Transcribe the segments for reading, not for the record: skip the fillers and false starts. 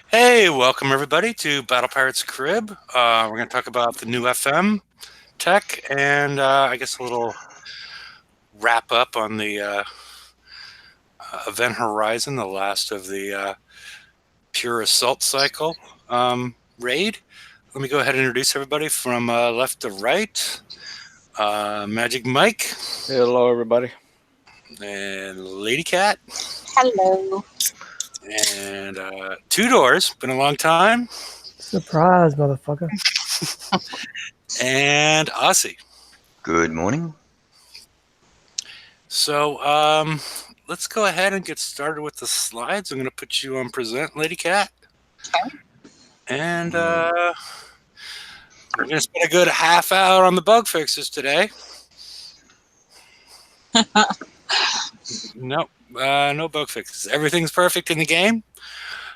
Hey, welcome everybody to Battle Pirates Crib. We're going to talk about the new FM tech and I guess a little wrap up on the Event Horizon, the last of the Pure Assault Cycle raid. Let me go ahead and introduce everybody from left to right. Magic Mike Hello, everybody. and Lady Cat Hello. and Two Doors. Been a long time. Surprise, motherfucker. And Aussie. Good morning. So, let's go ahead and get started with the slides. I'm going to put you on present, Lady Cat. Okay. And we're going to spend a good half hour on the bug fixes today. Nope, no bug fixes. Everything's perfect in the game.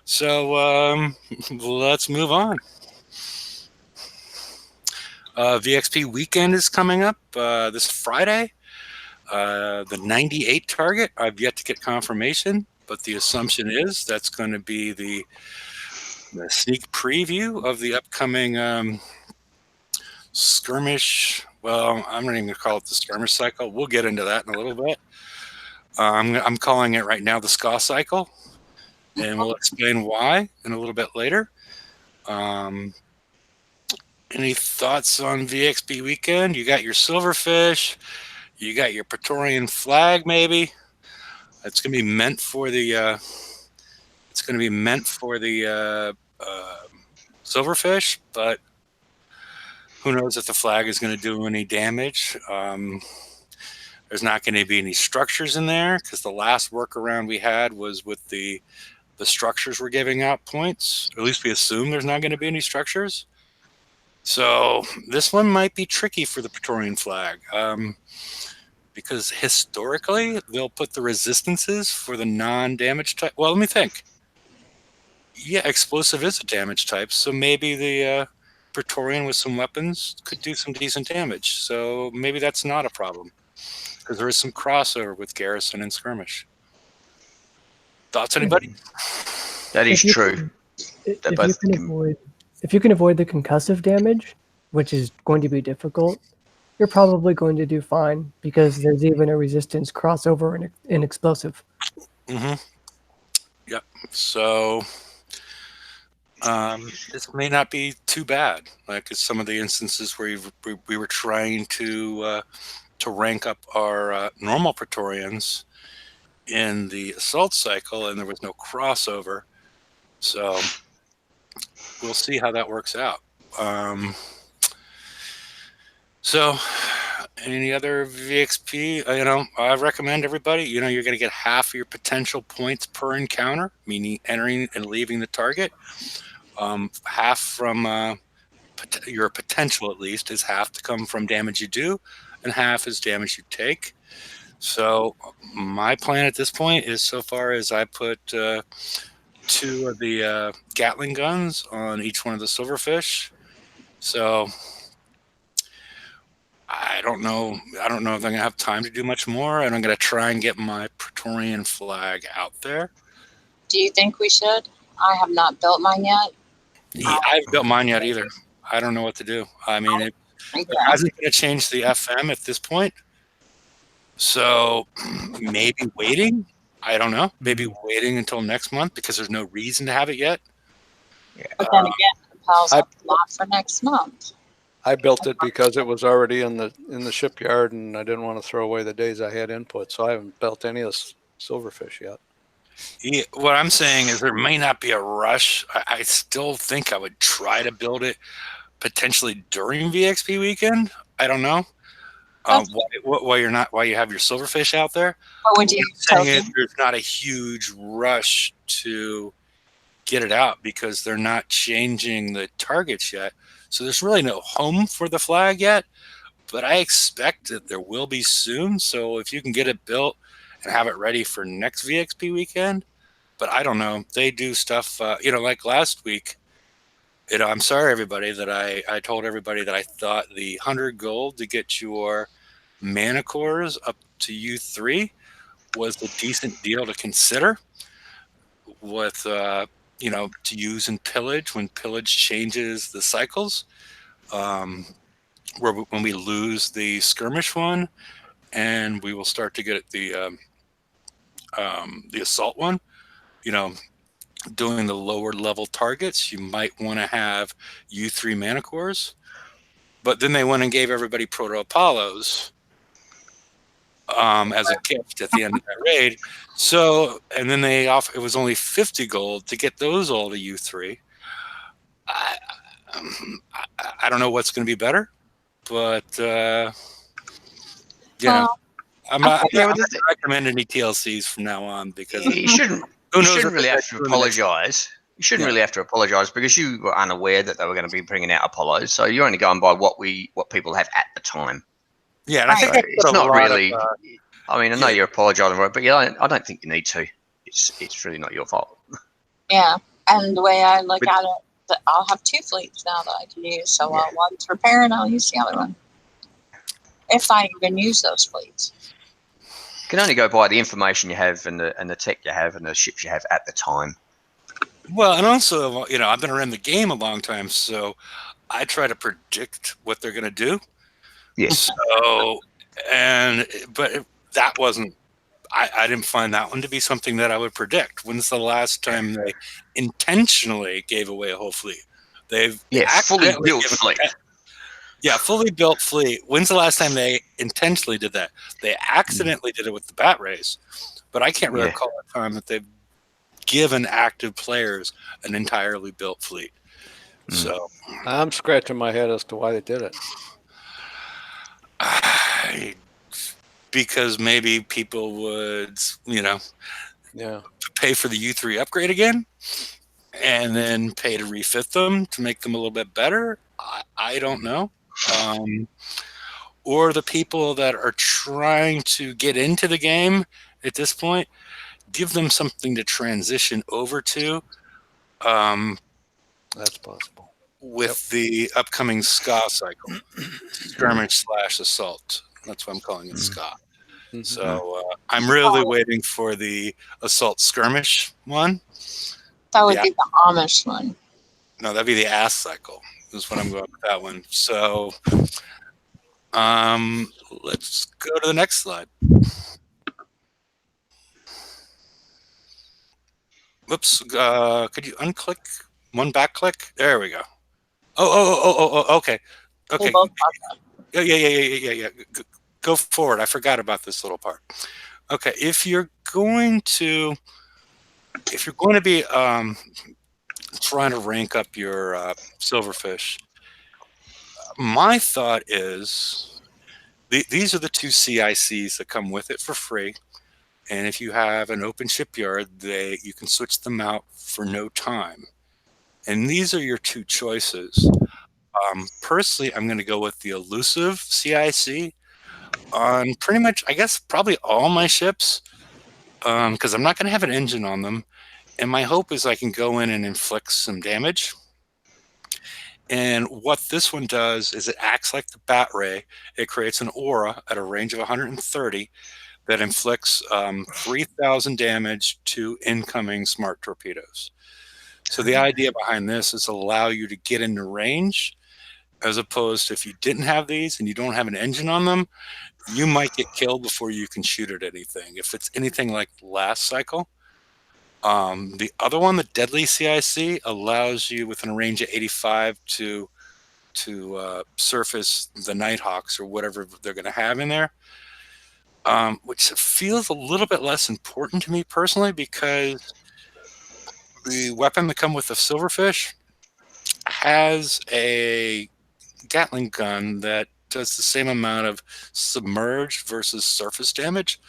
So, let's move on. VXP weekend is coming up this Friday. The 98 target, I've yet to get confirmation, but the assumption is that's going to be the sneak preview of the upcoming skirmish. Well, I'm not even going to call it the skirmish cycle. We'll get into that in a little bit. I'm calling it right now the SCA cycle, and we'll explain why in a little bit later. Any thoughts on VXP weekend? You got your silverfish. You got your Praetorian flag, maybe. It's going to be meant for the. It's going to be meant for the silverfish, but who knows if the flag is going to do any damage. There's not going to be any structures in there because the last workaround we had was with the structures were giving out points. Or at least we assume there's not going to be any structures. So this one might be tricky for the Praetorian flag. Because historically, they'll put the resistances for the non-damage type. Well, let me think. Yeah, explosive is a damage type, so maybe the Praetorian with some weapons could do some decent damage. So maybe that's not a problem, because there is some crossover with Garrison and Skirmish. Thoughts, anybody? That is If you true. can- They're If both you can avoid, if you can avoid the concussive damage, which is going to be difficult, you're probably going to do fine because there's even a resistance crossover in explosive. Mm-hmm. Yep. So this may not be too bad. Like some of the instances where we were trying to rank up our normal Praetorians in the assault cycle, and there was no crossover. So we'll see how that works out. So any other VXP? I recommend everybody. You're going to get half of your potential points per encounter, meaning entering and leaving the target. Half from your potential, at least, is half to come from damage you do, and half is damage you take. So my plan at this point is, so far as I put 2 of the Gatling guns on each one of the silverfish. So I don't know. I don't know if I'm gonna have time to do much more, and I'm gonna try and get my Praetorian flag out there. Do you think we should? I have not built mine yet. Yeah, I haven't built mine yet either. I don't know what to do. I mean, it Okay. hasn't going to change the FM at this point. So maybe waiting. I don't know. Maybe waiting until next month because there's no reason to have it yet. But then again, it piles up a lot for next month. I built it because it was already in the shipyard, and I didn't want to throw away the days I had input, so I haven't built any of the silverfish yet. Yeah, what I'm saying is there may not be a rush. I still think I would try to build it potentially during VXP weekend. I don't know. Why you're not? Why you have your silverfish out there? What would you tell Saying me? is there's not a huge rush to get it out because they're not changing the targets yet. So there's really no home for the flag yet. But I expect that there will be soon. So if you can get it built and have it ready for next VXP weekend, but I don't know. They do stuff, like last week. I'm sorry, everybody, that I told everybody that I thought the 100 gold to get your mana cores up to U3 was a decent deal to consider with to use in pillage when pillage changes the cycles. When we lose the skirmish one, and we will start to get the assault one. Doing the lower level targets, you might want to have U3 mana cores, but then they went and gave everybody Proto Apollos as a gift at the end of that raid. So, and then it was only 50 gold to get those all to U3. I don't know what's going to be better, but I'm not going to recommend any TLCs from now on because you shouldn't. You shouldn't really have to apologise. You shouldn't really have to apologise because you were unaware that they were going to be bringing out Apollos. So you're only going by what people have at the time. Yeah, and I think it's not really. I mean, I know you're apologising for it, but I don't think you need to. It's really not your fault. Yeah, and the way I look at it, I'll have 2 fleets now that I can use. So one's repair and I'll use the other one if I even use those fleets. You can only go by the information you have and the tech you have and the ships you have at the time. Well, and also, I've been around the game a long time, so I try to predict what they're going to do. Yes. So, but that wasn't. I didn't find that one to be something that I would predict. When's the last time they intentionally gave away a whole fleet? Fully built fleet. Yeah, fully built fleet. When's the last time they intentionally did that? They accidentally did it with the Bat Race, but I can't really recall a time that they've given active players an entirely built fleet. So I'm scratching my head as to why they did it. Because maybe people would, pay for the U3 upgrade again, and then pay to refit them to make them a little bit better. I don't know. Or the people that are trying to get into the game at this point, give them something to transition over to. That's possible. With the upcoming SCA cycle, skirmish / assault. That's why I'm calling it SCA. Mm-hmm. So I'm really waiting for the assault skirmish one. That would be the Amish one. No, that'd be the ass cycle. Is what I'm going with that one. So let's go to the next slide. Whoops. Could you unclick one back click? There we go. Oh, okay. Okay. Yeah. Go forward. I forgot about this little part. Okay. If you're going to be trying to rank up your silverfish, my thought is these are the 2 CICs that come with it for free, and if you have an open shipyard, you can switch them out for no time, and these are your 2 choices. Personally, I'm going to go with the elusive CIC on pretty much, I guess, probably all my ships, because I'm not going to have an engine on them. And my hope is I can go in and inflict some damage. And what this one does is it acts like the Bat Ray. It creates an aura at a range of 130 that inflicts 3,000 damage to incoming smart torpedoes. So the idea behind this is to allow you to get into range, as opposed to if you didn't have these and you don't have an engine on them, you might get killed before you can shoot at anything. If it's anything like last cycle. The other one, the Deadly CIC, allows you within a range of 85 to surface the Nighthawks or whatever they're going to have in there, which feels a little bit less important to me personally, because the weapon that comes with the Silverfish has a Gatling gun that does the same amount of submerged versus surface damage.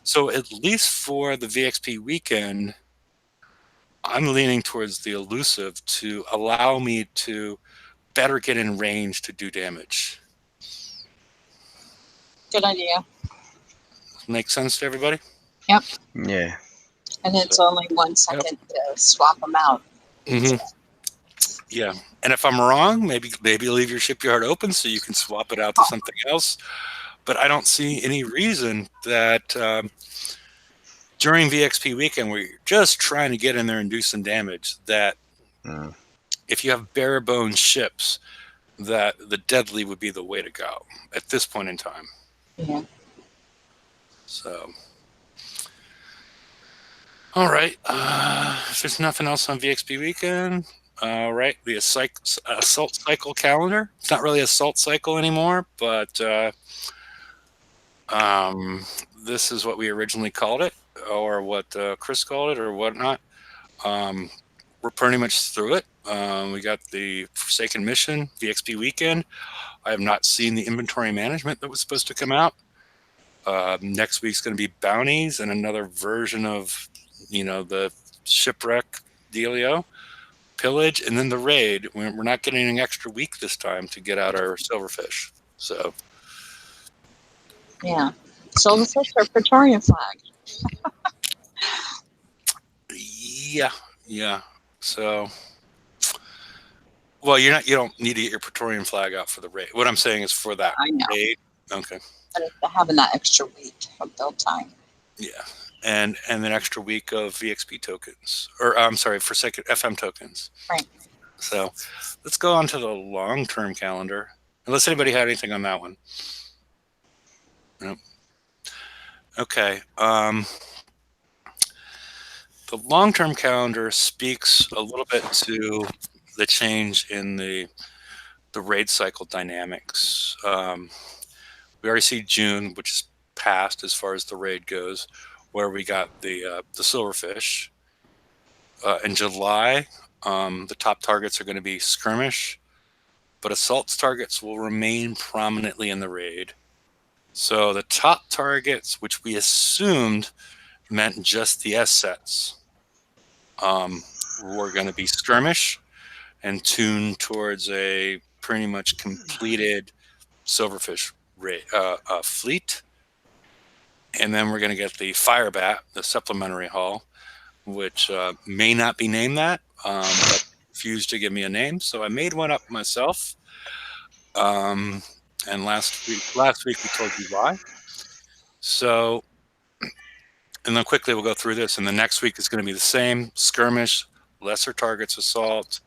So at least for the VXP weekend, I'm leaning towards the elusive to allow me to better get in range to do damage. Good idea. Make sense to everybody? Yep. Yeah. And it's only 1 second to swap them out. Mm-hmm. Yeah. And if I'm wrong, maybe leave your shipyard open so you can swap it out to something else. But I don't see any reason that during VXP weekend, where you're just trying to get in there and do some damage, that Mm. if you have bare bones ships, that the deadly would be the way to go at this point in time. Yeah. So, all right. If there's nothing else on VXP weekend, all right. The assault cycle calendar. It's not really assault cycle anymore, but this is what we originally called it, or what Chris called it, or whatnot. We're pretty much through it. We got the Forsaken Mission, VXP weekend. I have not seen the inventory management that was supposed to come out. Next week's going to be bounties and another version of, the shipwreck dealio, pillage, and then the raid. We're not getting an extra week this time to get out our silverfish. So, Yeah. Silverfish or Praetorian flag? yeah. So, well, you don't need to get your Praetorian flag out for the raid. What I'm saying is for that I know. raid. Okay. But having that extra week of build time. Yeah. And an extra week of VXP tokens, or I'm sorry, Forsaken FM tokens. Right. So let's go on to the long-term calendar. Unless anybody had anything on that one. Nope. Okay. The long-term calendar speaks a little bit to the change in the raid cycle dynamics. We already see June, which is past as far as the raid goes, where we got the silverfish. In July, the top targets are going to be skirmish, but assaults targets will remain prominently in the raid. So the top targets, which we assumed meant just the S sets, were going to be skirmish and tuned towards a pretty much completed silverfish fleet. And then we're going to get the Firebat, the supplementary hull, which may not be named that, but refused to give me a name. So I made one up myself. And last week we told you why. So, and then quickly we'll go through this. And the next week is going to be the same: skirmish, lesser targets, assault,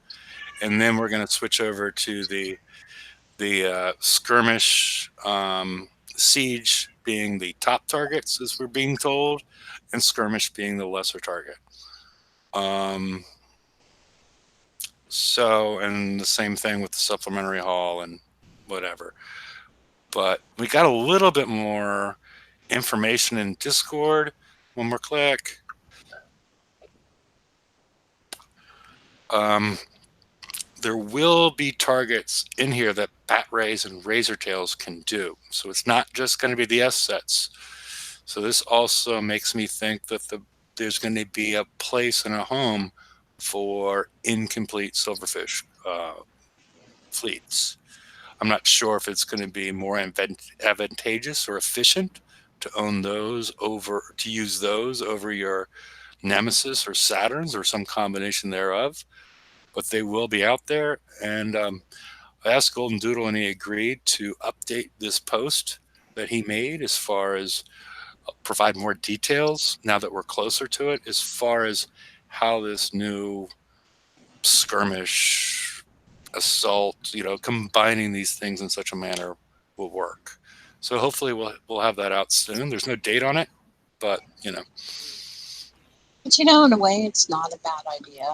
and then we're going to switch over to the skirmish, siege being the top targets, as we're being told, and skirmish being the lesser target. So, and the same thing with the supplementary hull and whatever. But we got a little bit more information in Discord. One more click. There will be targets in here that Bat Rays and Razor Tails can do. So it's not just going to be the S sets. So this also makes me think that there's going to be a place and a home for incomplete silverfish fleets. I'm not sure if it's going to be more advantageous or efficient to own those to use those over your Nemesis or Saturns or some combination thereof. But they will be out there. And I asked Golden Doodle, and he agreed to update this post that he made as far as provide more details now that we're closer to it, as far as how this new skirmish, assault, combining these things in such a manner will work. So hopefully we'll have that out soon. There's no date on it, but But in a way, it's not a bad idea.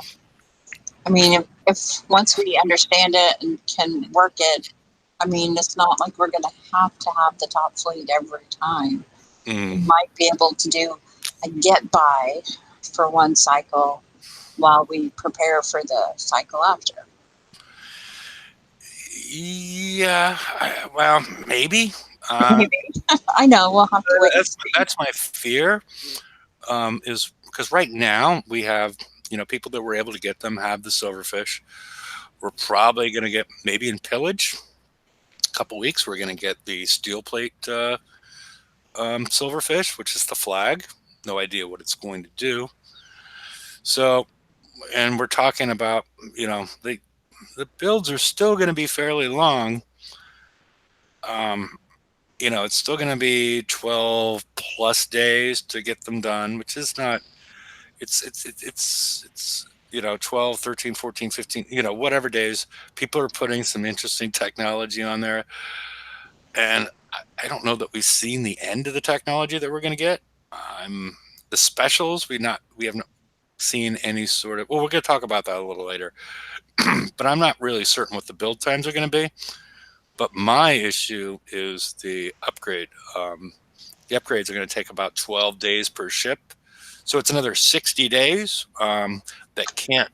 I mean, if once we understand it and can work it, I mean, it's not like we're going to have the top fleet every time. We might be able to do a get by for one cycle while we prepare for the cycle after. Yeah, well, maybe. Maybe. I know, we'll have to wait. That's my fear, is because right now we have, people that were able to get them have the silverfish. We're probably going to get, maybe in pillage, a couple weeks, we're going to get the steel plate silverfish, which is the flag. No idea what it's going to do. So, and we're talking about, the builds are still going to be fairly long. it's still going to be 12 plus days to get them done, which is not, it's 12, 13, 14, 15, whatever days. People are putting some interesting technology on there. And I don't know that we've seen the end of the technology that we're going to get. The specials, we have not seen any sort of, well, we're going to talk about that a little later, but I'm not really certain what the build times are going to be. But my issue is the upgrade. The upgrades are going to take about 12 days per ship. So it's another 60 days that can't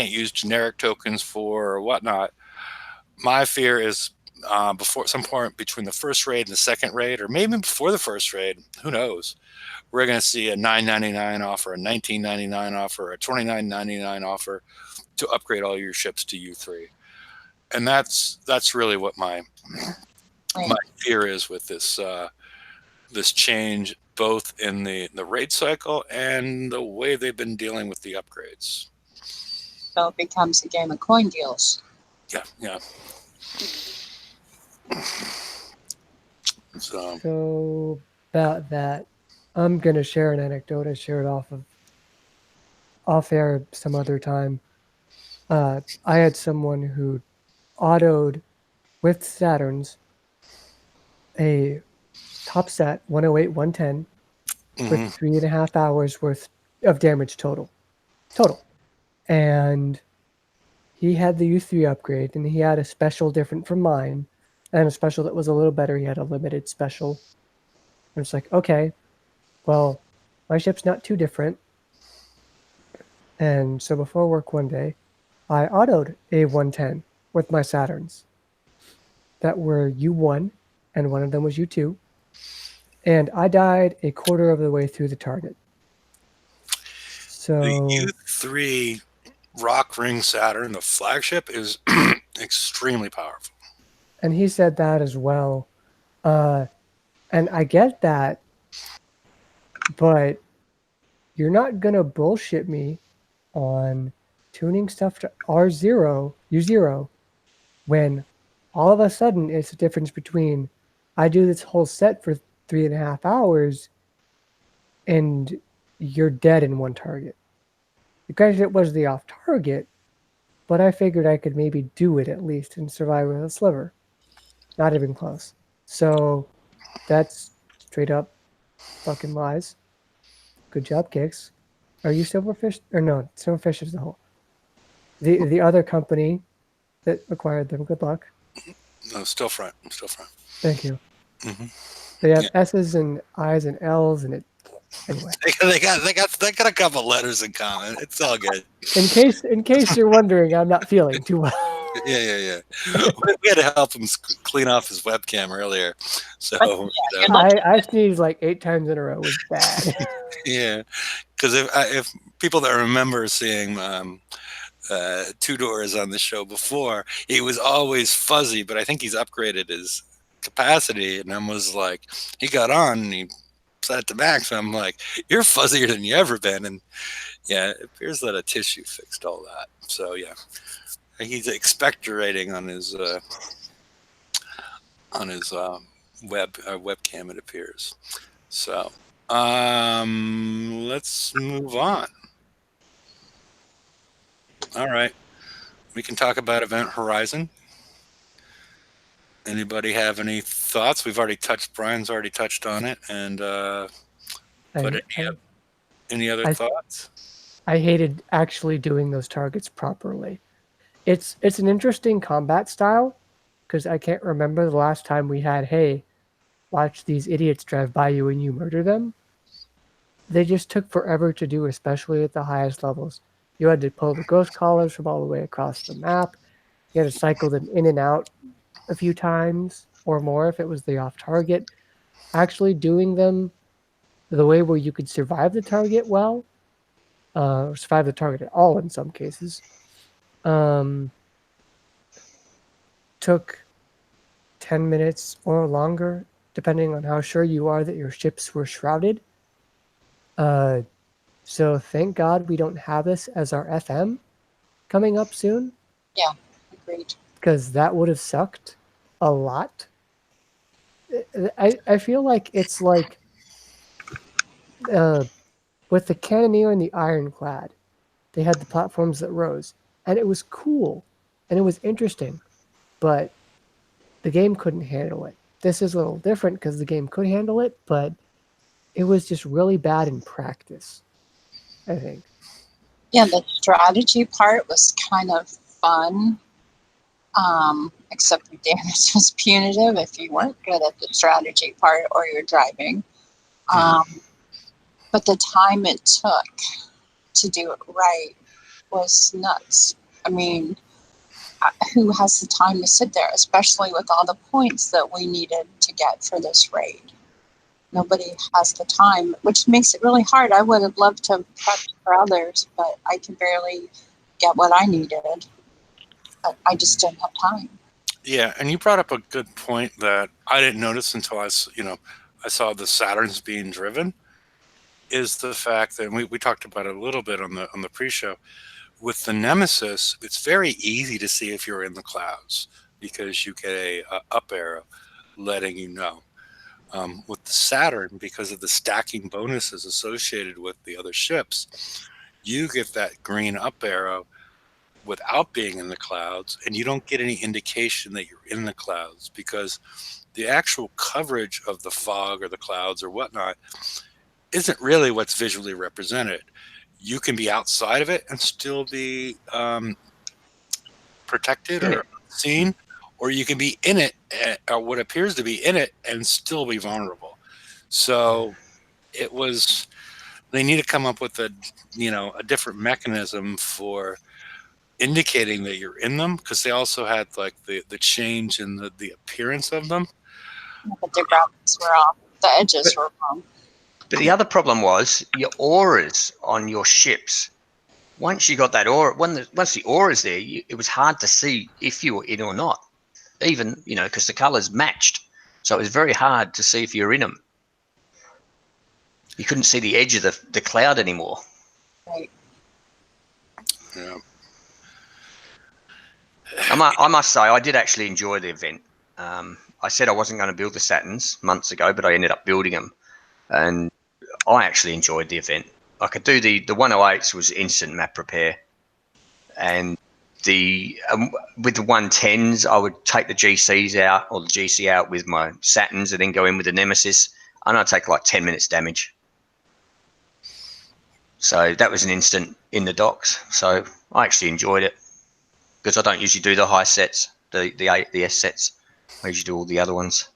use generic tokens for or whatnot. My fear is before some point between the first raid and the second raid, or maybe before the first raid, who knows? We're going to see a $9.99 offer, a $19.99 offer, a $29.99 offer to upgrade all your ships to U3. And that's really what my fear is with this this change, both in the raid cycle and the way they've been dealing with the upgrades. So it becomes a game of coin deals. Yeah. So about that, I'm gonna share an anecdote I shared off air some other time. I had someone who autoed with Saturns a top set 108 110 with 3.5 hours worth of damage total, and he had the U3 upgrade, and he had a special different from mine, and a special that was a little better. He had a limited special. And it's like, okay, well, my ship's not too different. And so before work one day, I autoed a 110 with my Saturns that were U1, and one of them was U2. And I died a quarter of the way through the target. So the U3 Rock Ring Saturn, the flagship, is extremely powerful. And he said that as well. And I get that, but you're not going to bullshit me on tuning stuff to R0, U0, when all of a sudden it's a difference between I do this whole set for 3.5 hours and you're dead in one target. Because it was the off target, but I figured I could maybe do it at least and survive with a sliver. Not even close. So that's straight up fucking lies. Good job, Kicks. Are you Silverfish? Or no, Silverfish is the whole. The other company that acquired them, good luck. No, still front. Thank you. Mm-hmm. They have S's and I's and L's, and it. Anyway, they got a couple letters in common. It's all good. In case you're wondering, I'm not feeling too well. Yeah. We had to help him clean off his webcam earlier. So I sneezed like 8 times in a row. It was bad. Yeah, because if people that remember seeing Two Doors on the show before, he was always fuzzy, but I think he's upgraded his capacity, and I was like, he got on and he set it to max. I'm like, you're fuzzier than you ever been. And yeah, it appears that a tissue fixed all that. So yeah, he's expectorating on his webcam, it appears. So let's move on. All right, we can talk about Event Horizon. Anybody have any thoughts? Brian's already touched on it, and but any other thoughts? I hated actually doing those targets properly. It's an interesting combat style, because I can't remember the last time we had, hey, watch these idiots drive by you and you murder them. They just took forever to do, especially at the highest levels. You had to pull the ghost collars from all the way across the map. You had to cycle them in and out a few times or more if it was the off target. Actually doing them the way where you could survive the target well, or survive the target at all in some cases, took 10 minutes or longer, depending on how sure you are that your ships were shrouded. So thank God we don't have this as our FM coming up soon. Yeah, agreed. Because that would have sucked a lot. I feel like it's like with the Cannoneer and the Ironclad, they had the platforms that rose, and it was cool, and it was interesting, but the game couldn't handle it. This is a little different because the game could handle it, but it was just really bad in practice, I think. Yeah, the strategy part was kind of fun. Except the damage was punitive if you weren't good at the strategy part or you're driving. But the time it took to do it right was nuts. I mean, who has the time to sit there, especially with all the points that we needed to get for this raid? Nobody has the time, which makes it really hard. I would have loved to have prepped for others, but I can barely get what I needed. I just didn't have time. Yeah, and you brought up a good point that I didn't notice until I saw the Saturns being driven. Is the fact that we talked about it a little bit on the pre-show. With the Nemesis, it's very easy to see if you're in the clouds because you get a up arrow letting you know. With the Saturn, because of the stacking bonuses associated with the other ships, you get that green up arrow without being in the clouds, and you don't get any indication that you're in the clouds because the actual coverage of the fog or the clouds or whatnot isn't really what's visually represented. You can be outside of it and still be protected or seen, or you can be in it, or what appears to be in it, and still be vulnerable. So they need to come up with a different mechanism for indicating that you're in them, because they also had like the change in the appearance of them. But the graphics were off. The edges were wrong. But the other problem was your auras on your ships. Once you got that aura, once the aura's there, it was hard to see if you were in or not. Even, because the colors matched. So it was very hard to see if you're in them. You couldn't see the edge of the cloud anymore. Right. Yeah. I must say, I did actually enjoy the event. I said I wasn't going to build the Saturns months ago, but I ended up building them. And I actually enjoyed the event. I could do the 108s was instant map repair. And with the 110s, I would take the GCs out or the GC out with my Saturns and then go in with the Nemesis. And I'd take like 10 minutes damage. So that was an instant in the docks. So I actually enjoyed it. Because I don't usually do the high sets, the S sets. I usually do all the other ones.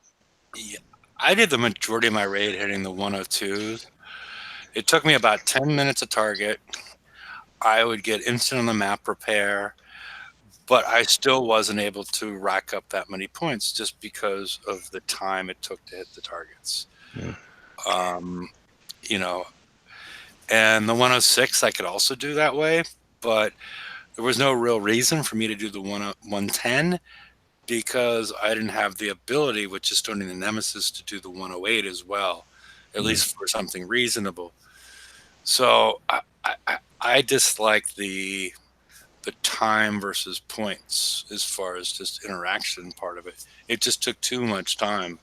Yeah, I did the majority of my raid hitting the 102s. It took me about 10 minutes a target. I would get instant on the map repair, but I still wasn't able to rack up that many points just because of the time it took to hit the targets. Yeah. And the 106 I could also do that way, but there was no real reason for me to do the 110 because I didn't have the ability with just owning the Nemesis to do the 108 as well, at least for something reasonable. So I dislike the time versus points as far as just interaction part of it. It just took too much time.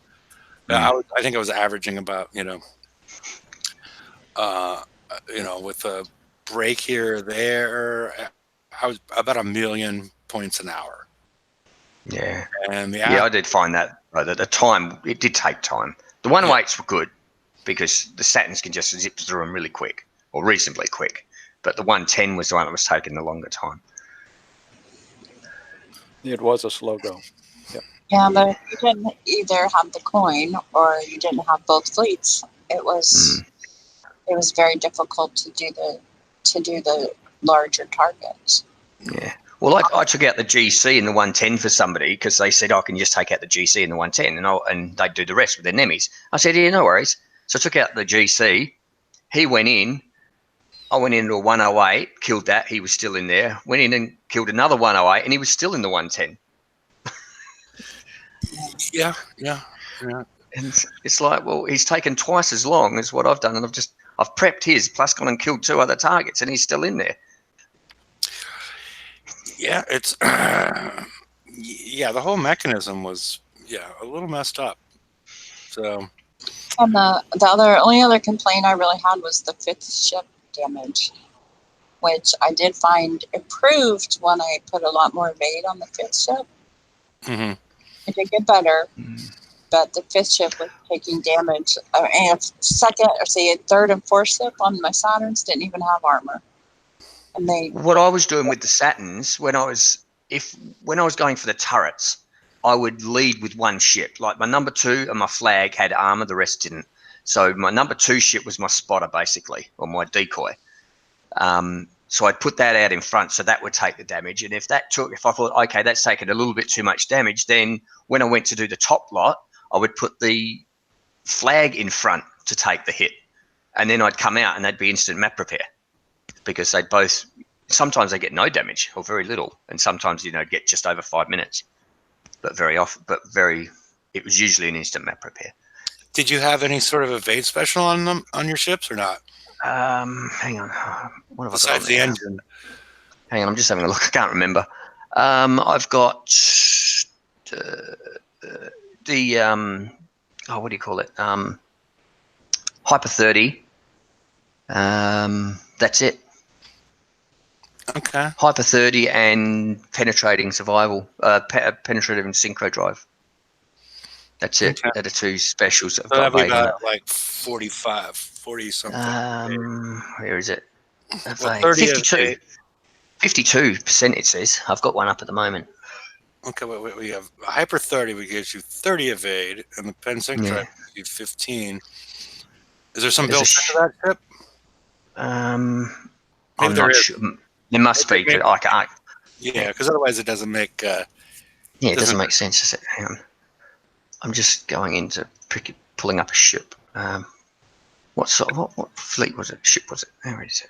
I think I was averaging about, with a break here or there, I was about 1 million points an hour. Yeah. And I did find that the time, it did take time. The 108s were good because the Saturns can just zip through them really quick or reasonably quick. But the 110 was the one that was taking the longer time. It was a slow go. Yeah, but if you didn't either have the coin or you didn't have both fleets, it was very difficult to do the larger targets. Yeah. Well, I took out the GC in the 110 for somebody because they said, I can just take out the GC in the 110 and they'd do the rest with their Nemis. I said, yeah, no worries. So I took out the GC. He went in. I went into a 108, killed that. He was still in there. Went in and killed another 108 and he was still in the 110. Yeah. And it's like, well, he's taken twice as long as what I've done. And I've prepped his, plus gone and killed 2 other targets and he's still in there. Yeah, it's the whole mechanism was a little messed up. So And the only other complaint I really had was the fifth ship damage, which I did find improved when I put a lot more evade on the fifth ship. mhm. It did get better, Mm. but the fifth ship was taking damage. And second, or say third and fourth ship on my Saturns didn't even have armor, and they What I was doing with the Saturns when I was going for the turrets, I would lead with one ship. Like my number 2 and my flag had armor, the rest didn't. So my number 2 ship was my spotter basically, or my decoy. So I'd put that out in front, so that would take the damage. And if I thought, okay, that's taken a little bit too much damage, then when I went to do the top lot, I would put the flag in front to take the hit, and then I'd come out and they'd be instant map repair, because they'd both. Sometimes they get no damage or very little, and sometimes get just over 5 minutes. But it was usually an instant map repair. Did you have any sort of evade special on them on your ships or not? Hang on. What have I got Besides on the there? engine. Hang on, I'm just having a look. I can't remember. I've got what do you call it? Hyper 30. That's it. Okay. Hyper 30 and penetrating survival. Penetrative and synchro drive. That's it. Okay. They're the two specials that have So got that'd be evade on it. about like 45, 40 something. Where is it? Well, 30 is 52. 52% it says. I've got one up at the moment. Okay, wait, we have Hyper 30, which gives you 30 evade, and the Pen Sync Yeah. Drive gives you 15. Is there some There's built a into that ship? I'm there not is. sure. There must be, Maybe- but I can't. Yeah, because otherwise it doesn't make. Yeah, it doesn't doesn't- make sense, does it? Hang on. I'm just going into pulling up a ship. What fleet was it? Ship was it? Where is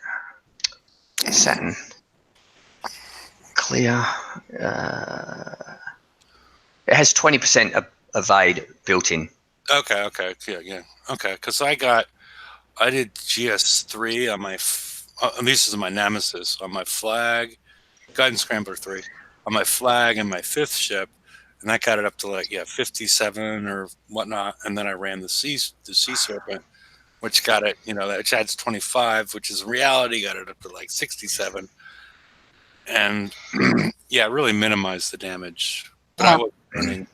it? Saturn. Clear. It has 20% evade built in. Okay, yeah. Okay, because I did GS3 on my, and this is my Nemesis, on my flag, Guidance Scrambler 3, on my flag and my fifth ship, and that got it up to like 57 or whatnot, and then I ran the Sea Serpent, which got it, which adds 25, which is in reality got it up to like 67, and yeah, really minimized the damage. But I was running.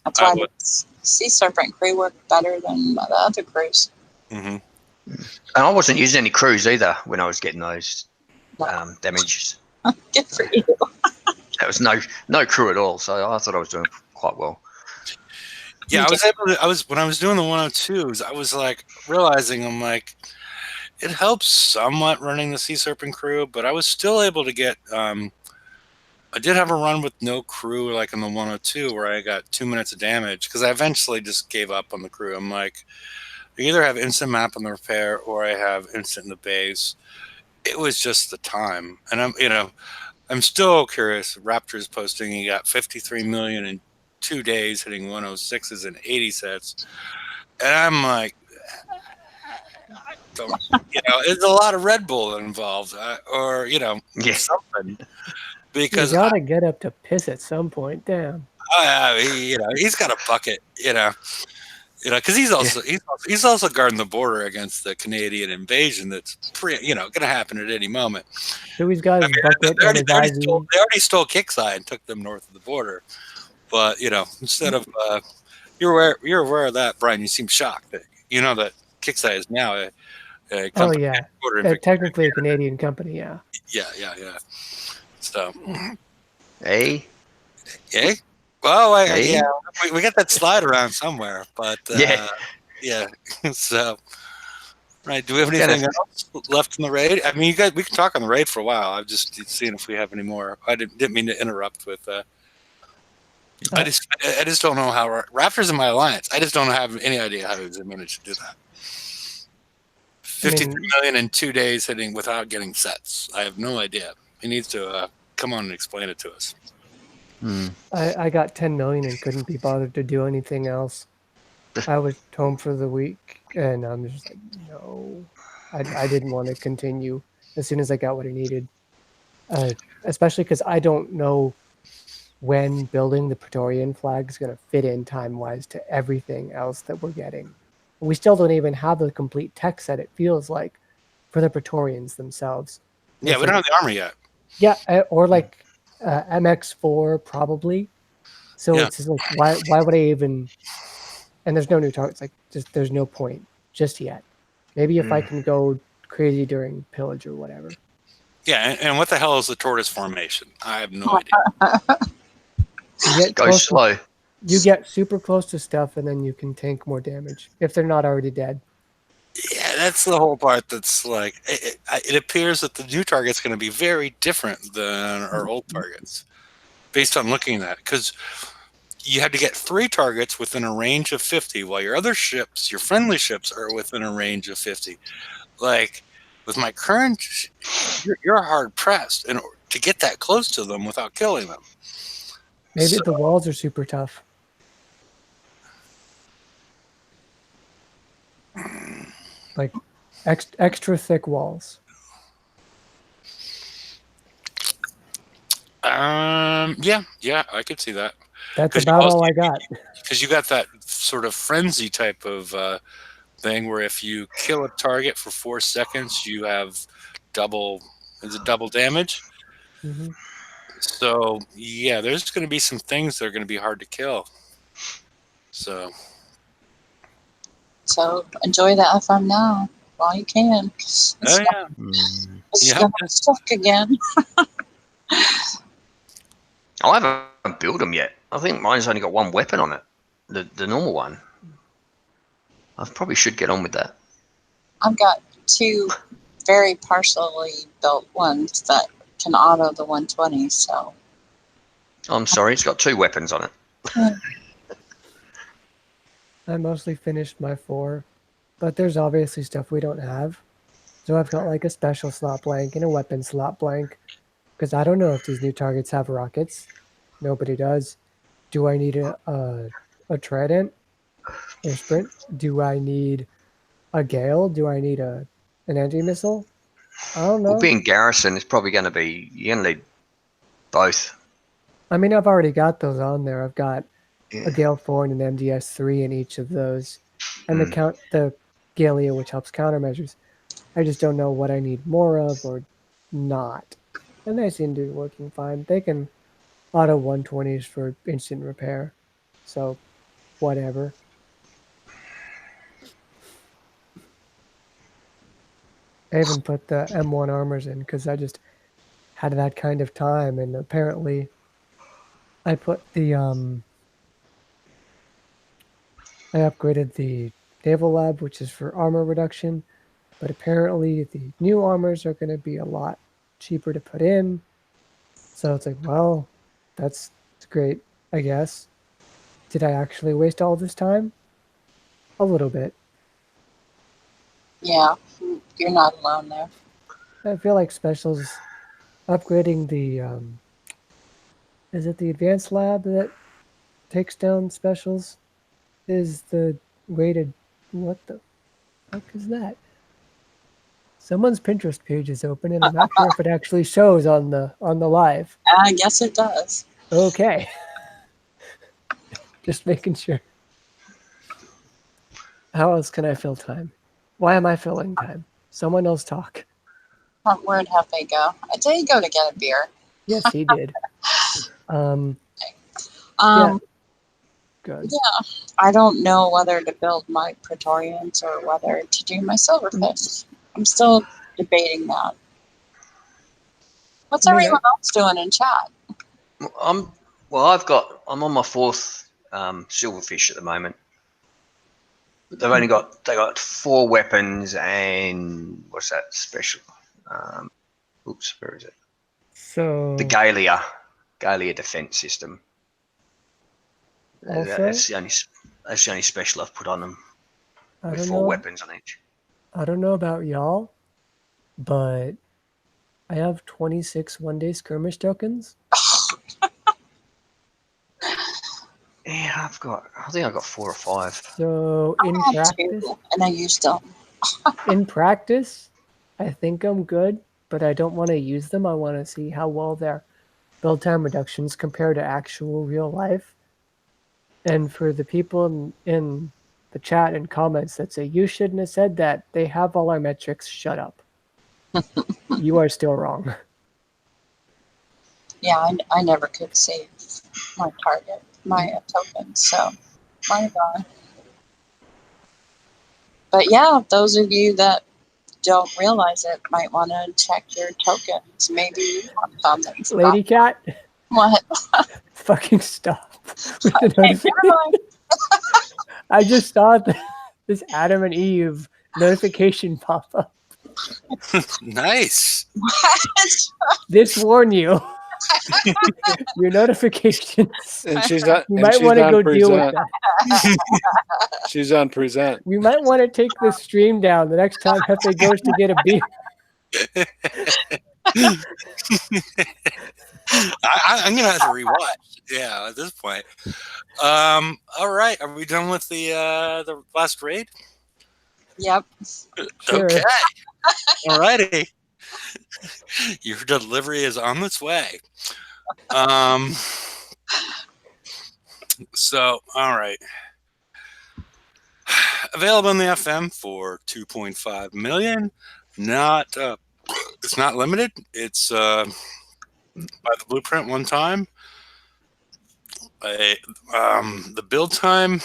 that's why the Sea Serpent crew worked better than the other crews. Mm-hmm. And I wasn't using any crews either when I was getting those No. damages. Good for you. There was no crew at all, so I thought I was doing quite well. Yeah, when I was doing the 102s, I was like realizing it helps somewhat running the Sea Serpent crew, but I was still able to get I did have a run with no crew like in the 102 where I got 2 minutes of damage because I eventually just gave up on the crew. I'm like, I either have instant map on the repair or I have instant in the base. It was just the time. And I'm still curious. Raptor's posting he got 53 million in 2 days hitting 106s and 80 sets. And I'm like, I don't, it's a lot of Red Bull involved or, Yeah. something. You Because gotta get up to piss at some point. Damn. he's got a bucket, because he's also guarding the border against the Canadian invasion that's going to happen at any moment. So he's got his bucket They and his already IV. already stole Kixeye and took them north of the border, but instead of you're aware of that, Brian. You seem shocked that that Kixeye is now a Oh company yeah, headquartered in they're Victoria. technically a Canadian company. Yeah. Yeah. So. Hey. Yeah. Well, Hey. we got that slide around somewhere, but Yeah. yeah. So, right. Do we have anything else left in the raid? I mean, we can talk on the raid for a while. I'm just seeing if we have any more. I didn't mean to interrupt with. I just don't know how Raptors in my alliance. I just don't have any idea how he's managed to do that. 53 million in 2 days hitting without getting sets. I have no idea. He needs to come on and explain it to us. I got 10 million and couldn't be bothered to do anything else. I was home for the week and I'm just like, no, I didn't want to continue as soon as I got what I needed. Especially because I don't know when building the Praetorian flag is going to fit in time-wise to everything else that we're getting. We still don't even have the complete tech set, it feels like, for the Praetorians themselves. Yeah, It's we don't like- have the armor yet. Yeah, or like MX4 probably. So Yeah. it's just like, why would I even? And there's no new targets. Like, just there's no point just yet. Maybe if I can go crazy during pillage or whatever. Yeah, and what the hell is the tortoise formation? I have no idea. You get Go close to- slow. you get super close to stuff, and then you can tank more damage if they're not already dead. Yeah, that's the whole part. That's like it appears that the new target's going to be very different than our old targets, based on looking at it. Because you had to get 3 targets within a range of 50, while your other ships, your friendly ships, are within a range of 50. Like with my current, you're hard pressed to get that close to them without killing them. Maybe So- the walls are super tough. Like extra thick walls. Yeah, I could see that. That's 'Cause you about also- all I got. Because you got that sort of frenzy type of thing where if you kill a target for 4 seconds, you have double damage. Hmm. So yeah, there's going to be some things that are going to be hard to kill. So So enjoy the FM now while you can. It's, oh, not- yeah. it's Yeah. gonna suck again. I haven't built them yet. I think mine's only got 1 weapon on it, the normal one. I probably should get on with that. I've got 2 very partially built ones that can auto the 120. So I'm sorry, it's got 2 weapons on it. I mostly finished my 4, but there's obviously stuff we don't have. So I've got like a special slot blank and a weapon slot blank because I don't know if these new targets have rockets. Nobody does. Do I need a trident or sprint? Do I need a gale? Do I need an anti-missile? I don't know. Well, being garrison is probably going to be, you're going to need both. I mean, I've already got those on there. I've got Yeah. a Gale 4 and an MDS 3 in each of those, and the Galea, which helps countermeasures. I just don't know what I need more of or not. And they seem to be working fine. They can auto 120s for instant repair, so whatever. I even put the M1 armors in because I just had that kind of time, and apparently I put the I upgraded the Naval Lab, which is for armor reduction, but apparently the new armors are going to be a lot cheaper to put in. So it's like, well, that's great, I guess. Did I actually waste all this time? A little bit. yeah, you're not alone there. I feel like specials upgrading the is it the advanced lab that takes down specials is the way to what the fuck is that? Someone's Pinterest page is open and I'm not sure if it actually shows on the live. I guess it does. Okay. Just making sure. How else can I fill time? Why am I filling time? Someone else talk. Where'd Hefe go? I did go to get a beer. Yes, he did. Um, Good. yeah, I don't know whether to build my Praetorians or whether to do my Silverfish. I'm still debating that. What's I mean, everyone else doing in chat? I'm on my 4th silverfish at the moment. They've only got 4 weapons and what's that special? Oops, where is it? So The Galea defense system. Also? That's the only special I've put on them I with don't 4 know. weapons on each. I don't know about y'all, but I have 26 one-day skirmish tokens. Yeah, I think I've got 4 or 5. So in I had practice, 2, and I used them. I think I'm good, but I don't want to use them. I want to see how well they're build time reductions compared to actual real life. And for the people in the chat and comments that say you shouldn't have said that, they have all our metrics. Shut up. You are still wrong. Yeah, I never could save my target, my tokens. So, my God. But yeah, those of you that don't realize it might want to check your tokens. Maybe you have some that you forgot. Lady cat, What? fucking stop. With the Okay, notification. never mind. I just saw this Adam and Eve notification pop up. Nice. This warn you. Your notifications. And she's on. You and might she's want to on go deal with present. that. She's on present. We might want to take this stream down the next time Hefe goes to get a beer. I'm gonna have to rewatch. Yeah, at this point. All right, are we done with the last raid? Yep. Sure. Okay. All righty. Your delivery is on its way. So, all right. Available in the FM for 2.5 million. Not it's not limited. It's by the blueprint one time. The build time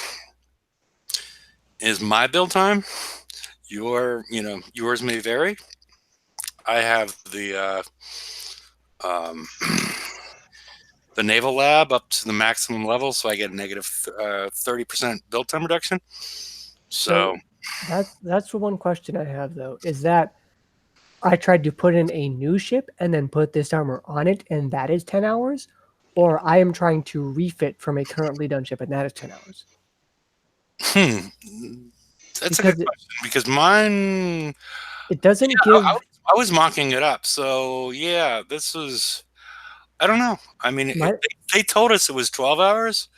is my build time. Yours may vary. I have the the naval lab up to the maximum level, so I get a negative 30% build time reduction. So That's the one question I have though, is that I tried to put in a new ship and then put this armor on it, and that is 10 hours, or I am trying to refit from a currently done ship and that is 10 hours. That's a Because good question because mine. It doesn't Yeah, give. I was mocking it up. So yeah, this was. I don't know. I mean, they told us it was 12 hours,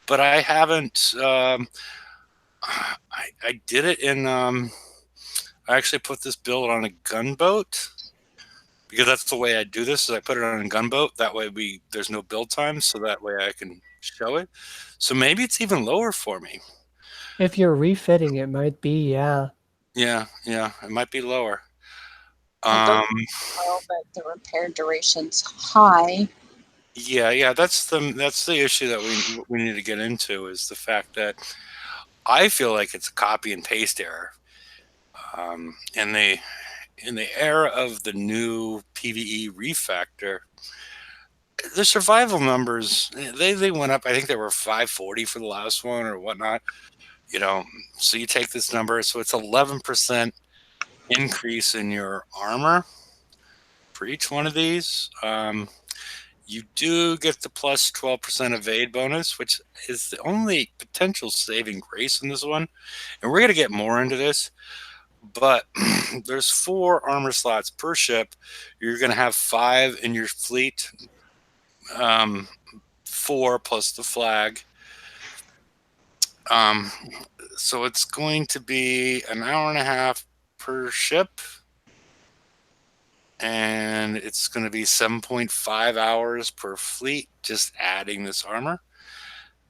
but I haven't. I did it in. I actually put this build on a gunboat because that's the way I do this. Is I put it on a gunboat. That way there's no build time, so that way I can show it. So maybe it's even lower for me. If you're refitting, it might be, yeah. Yeah, it might be lower. Well, but the repair duration's high. Yeah, that's the issue that we need to get into is the fact that I feel like it's a copy and paste error. In the era of the new PvE refactor, the survival numbers they went up. I think they were 540 for the last one or whatnot. So you take this number, so it's 11% increase in your armor for each one of these. You do get the plus 12% evade bonus, which is the only potential saving grace in this one. And we're going to get more into this. But there's 4 armor slots per ship. You're going to have 5 in your fleet. 4 plus the flag. So it's going to be an hour and a half per ship. And it's going to be 7.5 hours per fleet, just adding this armor.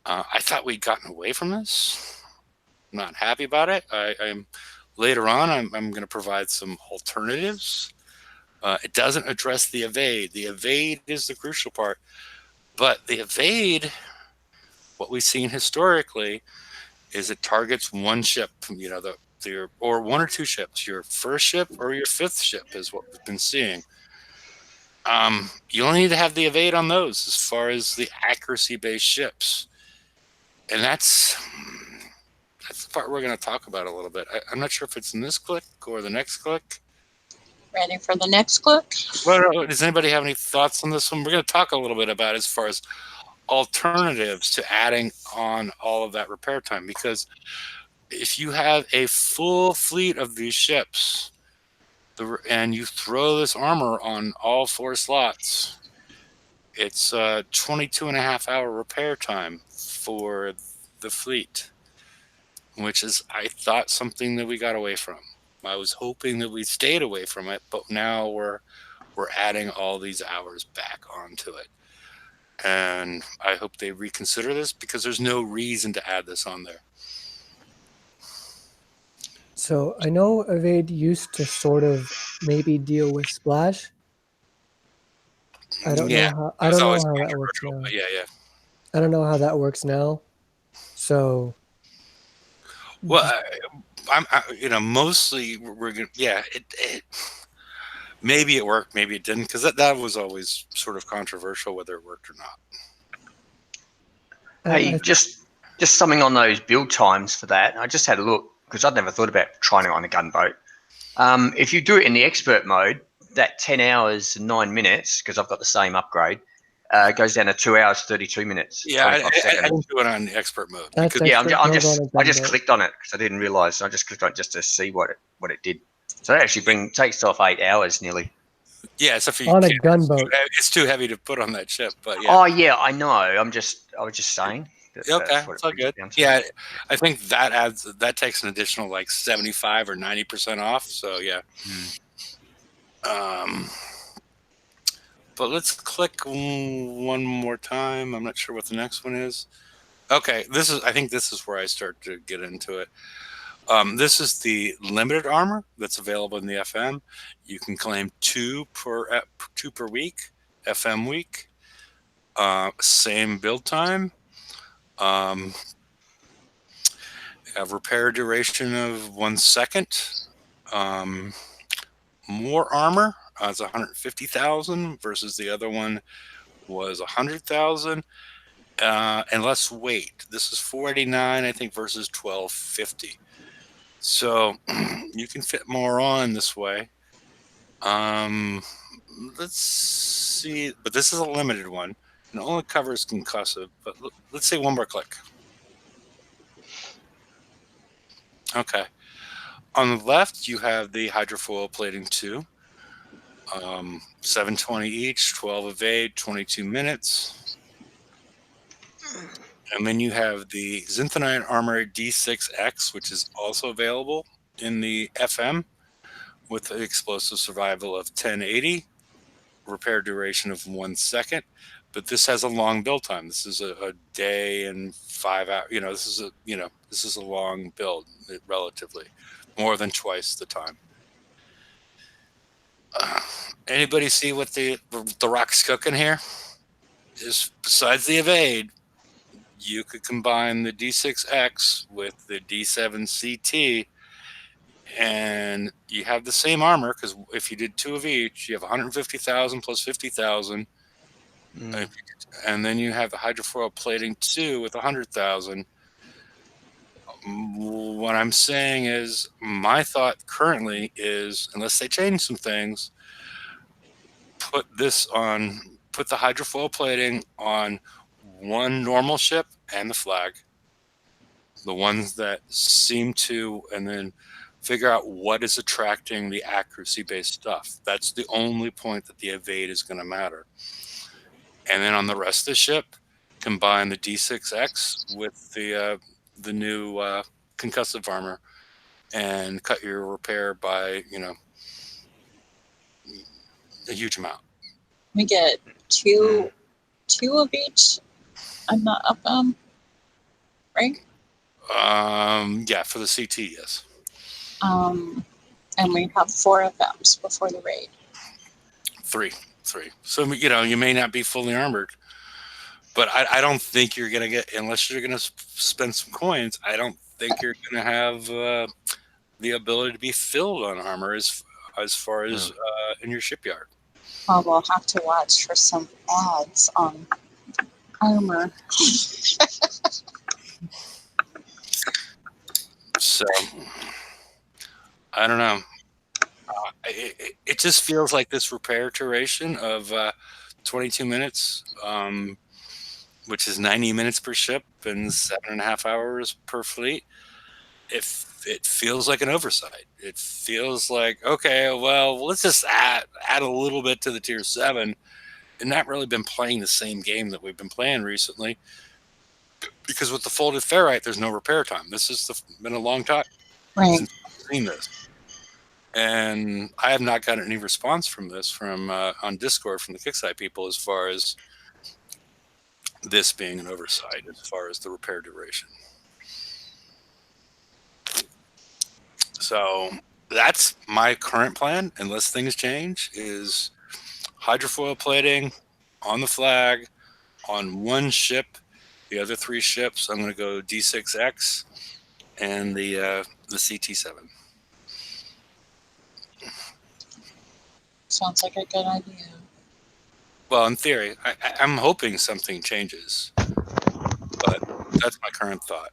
I thought we'd gotten away from this. I'm not happy about it. Later on, I'm going to provide some alternatives. It doesn't address the evade. The evade is the crucial part. But the evade, what we've seen historically, is it targets one ship. Or 1 or 2 ships. Your first ship or your 5th ship is what we've been seeing. You only need to have the evade on those as far as the accuracy-based ships. And that's the part we're going to talk about a little bit. I'm not sure if it's in this click or the next click. Ready for the next click? Well, does anybody have any thoughts on this one? We're going to talk a little bit about as far as alternatives to adding on all of that repair time. Because if you have a full fleet of these ships and you throw this armor on all 4 slots, it's 22.5-hour repair time for the fleet, which is, I thought, something that we got away from. I was hoping that we stayed away from it, but now we're adding all these hours back onto it. And I hope they reconsider this because there's no reason to add this on there. So I know Evade used to sort of maybe deal with Splash. I don't Yeah, know how it was always that works controversial, now. but yeah. I don't know how that works now. So Well, mostly we're gonna, it maybe it worked, maybe it didn't, because that was always sort of controversial whether it worked or not. Hey, just something on those build times for that. I just had a look because I'd never thought about trying it on a gunboat. If you do it in the expert mode, that 10 hours and 9 minutes, because I've got the same upgrade, goes down to 2 hours 32 minutes. Yeah, I 25 seconds. didn't do it on the expert mode. That's Because, Yeah, expert I'm mode just on a I just gunboat. clicked on it because I didn't realize. I just clicked on it just to see what it did. So it actually takes off 8 hours nearly. yeah, except for you On a can't- gunboat. It's too heavy to put on that ship. But yeah, Oh yeah, I know. I was just saying. okay, That's what it's all brings it good. down to. Yeah, I think that takes an additional like 75 or 90% off. So yeah. But let's click one more time. I'm not sure what the next one is. Okay, I think this is where I start to get into it. This is the limited armor that's available in the FM. You can claim two per week, FM week. Same build time. Have repair duration of 1 second. More armor. It's 150,000 versus the other one was 100,000. And less weight. This is 489, I think, versus 1250. So you can fit more on this way. Let's see. But this is a limited one. And it only covers concussive. But let's say one more click. Okay. On the left, you have the hydrofoil plating 2. 720 each, 12 evade, 22 minutes. And then you have the Zinthonite Armor D6X, which is also available in the FM with an explosive survival of 1080, repair duration of 1 second. But this has a long build time. This is a day and 5 hours. This is a long build, relatively, more than twice the time. Anybody see what the rock's cooking here? Is besides the evade, you could combine the D6X with the D7CT, and you have the same armor, because if you did 2 of each, you have 150,000 plus 50,000, and then you have the hydrofoil plating 2 with 100,000. What I'm saying is, my thought currently is, unless they change some things, put the hydrofoil plating on one normal ship and the flag, the ones that seem to, and then figure out what is attracting the accuracy based stuff. That's the only point that the evade is going to matter. And then on the rest of the ship, combine the D6X with the new concussive armor and cut your repair by a huge amount. We get two of each on the FM, right? Yeah, for the CT, yes. And we have 4 FMs before the raid. Three. So you may not be fully armored, but I don't think you're gonna get, unless you're gonna spend some coins. I don't think you're gonna have the ability to be filled on armor as far as in your shipyard. Well, we'll have to watch for some ads on armor. So I don't know. It just feels like this repair duration of 22 minutes, which is 90 minutes per ship and 7.5 hours per fleet. If it feels like an oversight, it feels like, okay, well, let's just add a little bit to the tier 7, and not really been playing the same game that we've been playing recently. Because with the folded ferrite, there's no repair time. This has been a long time since I've seen this. And I have not gotten any response from this on Discord from the Kickside people as far as this being an oversight as far as the repair duration. So that's my current plan, unless things change, is hydrofoil plating on the flag on one ship. The other 3 ships, I'm going to go D6X and the CT7. Sounds like a good idea. Well, in theory, I'm hoping something changes, but that's my current thought.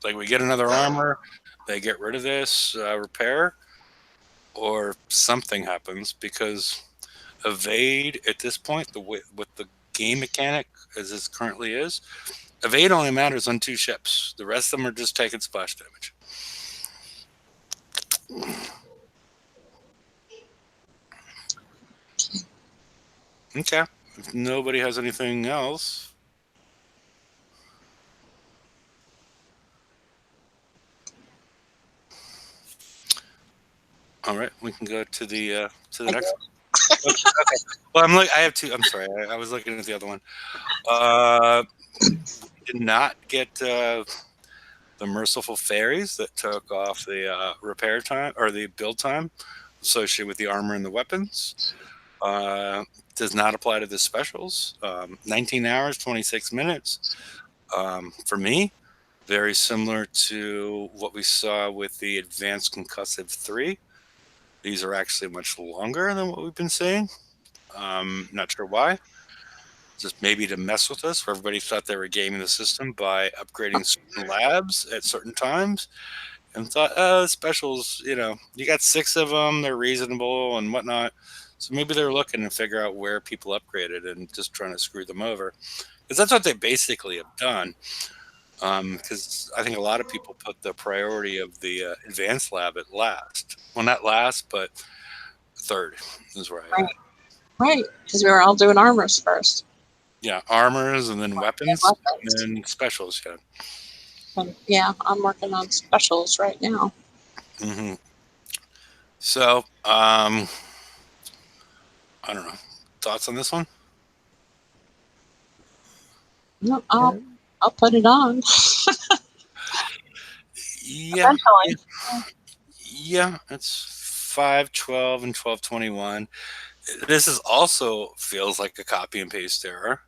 Like, we get another armor, they get rid of this repair, or something happens, because evade at this point, with the game mechanic as it currently is, evade only matters on 2 ships. The rest of them are just taking splash damage. Okay. If nobody has anything else. All right, we can go to the next one. Okay. Well, I have 2. I'm sorry. I was looking at the other one. Did not get the Merciful Fairies that took off the repair time or the build time associated with the armor and the weapons. Does not apply to the specials. 19 hours, 26 minutes. For me, very similar to what we saw with the Advanced Concussive 3. These are actually much longer than what we've been seeing. Not sure why. Just maybe to mess with us, where everybody thought they were gaming the system by upgrading certain labs at certain times, and thought, specials, you got 6 of them, they're reasonable and whatnot. So maybe they're looking to figure out where people upgraded and just trying to screw them over. Because that's what they basically have done. Because I think a lot of people put the priority of the advanced lab at last. Well, not last, but third is where I am. Right, because we were all doing armors first. Yeah, armors and then weapons Weapons. and then specials. Yeah. But yeah, I'm working on specials right now. Mm-hmm. So, I don't know. Thoughts on this one? No, I'll put it on. Yeah. Eventually. Yeah, it's 512 and 1221. This is also feels like a copy and paste error,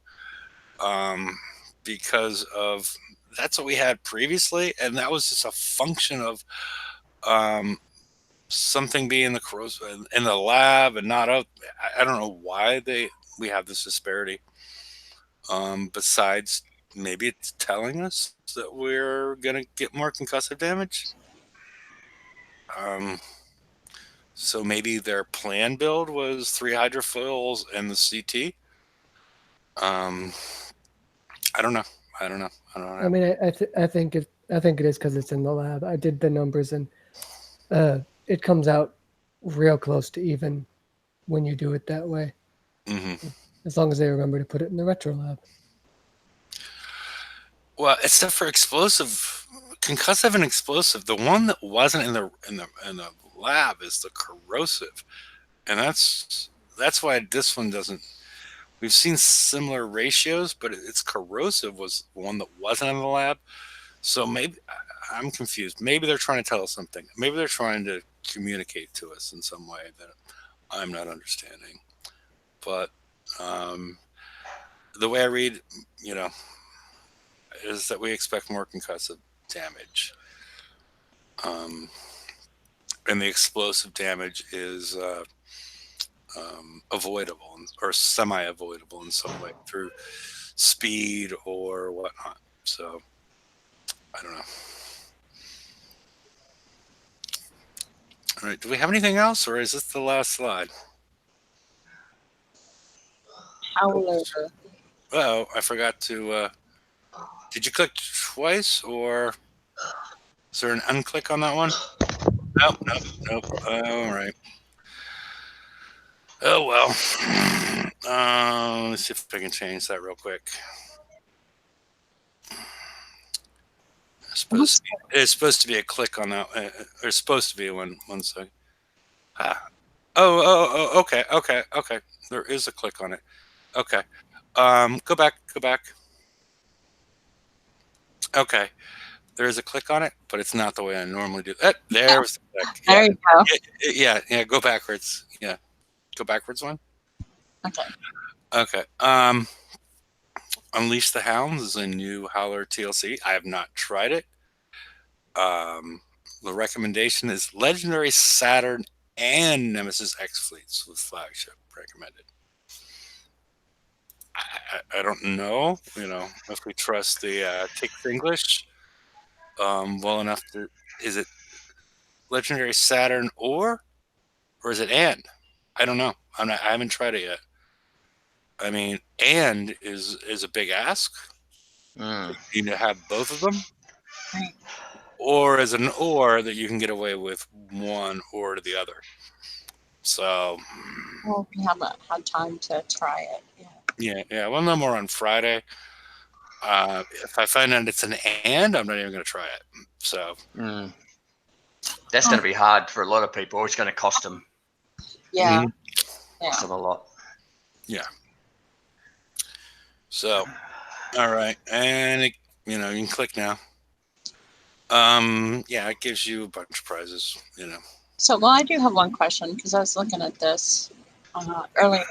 because of that's what we had previously, and that was just a function of something being the corrosive in the lab and not out. I don't know why we have this disparity. Besides, maybe it's telling us that we're gonna get more concussive damage. So maybe their plan build was 3 hydrofoils and the CT. I don't know. I don't know. I mean, I think it is because it's in the lab. I did the numbers, and it comes out real close to even when you do it that way. Mm-hmm. As long as they remember to put it in the retro lab. Well, except for explosive, concussive and explosive, the one that wasn't in the lab is the corrosive, and that's why this one doesn't. We've seen similar ratios, but it's corrosive was the one that wasn't in the lab. So maybe I'm confused. Maybe they're trying to tell us something. Maybe they're trying to communicate to us in some way that I'm not understanding. But the way I read, is that we expect more concussive damage. And the explosive damage is avoidable or semi-avoidable in some way through speed or whatnot. So I don't know. All right. Do we have anything else, or is this the last slide? Howler. Oh, I forgot to. Did you click twice, or is there an unclick on that one? Nope. All right. Oh well. Let's see if I can change that real quick. It's supposed to be a click on that. There's supposed to be one second. Okay. There is a click on it. Okay. Go back. Okay. There is a click on it, but it's not the way I normally do. There's the click. There Yeah. you go. Yeah. Go backwards. Yeah. Go backwards one. Okay. Okay. Unleash the Hounds is a new Howler TLC. I have not tried it. The recommendation is Legendary Saturn and Nemesis X fleets with flagship recommended. I don't know, if we trust the Tick's English well enough to. Is it Legendary Saturn or is it and? I don't know. I haven't tried it yet. I mean, and is a big ask. Mm. You need to have both of them, Right. or as an or that you can get away with one or the other. So, Well, we haven't had time to try it yet. yeah. We'll know more on Friday. If I find out it's an and, I'm not even going to try it. So, Mm. That's going to be hard for a lot of people. It's going to cost them, Yeah. Yeah. cost them a lot. So, all right, and you can click now. Yeah, it gives you a bunch of prizes. So, well, I do have one question because I was looking at this earlier.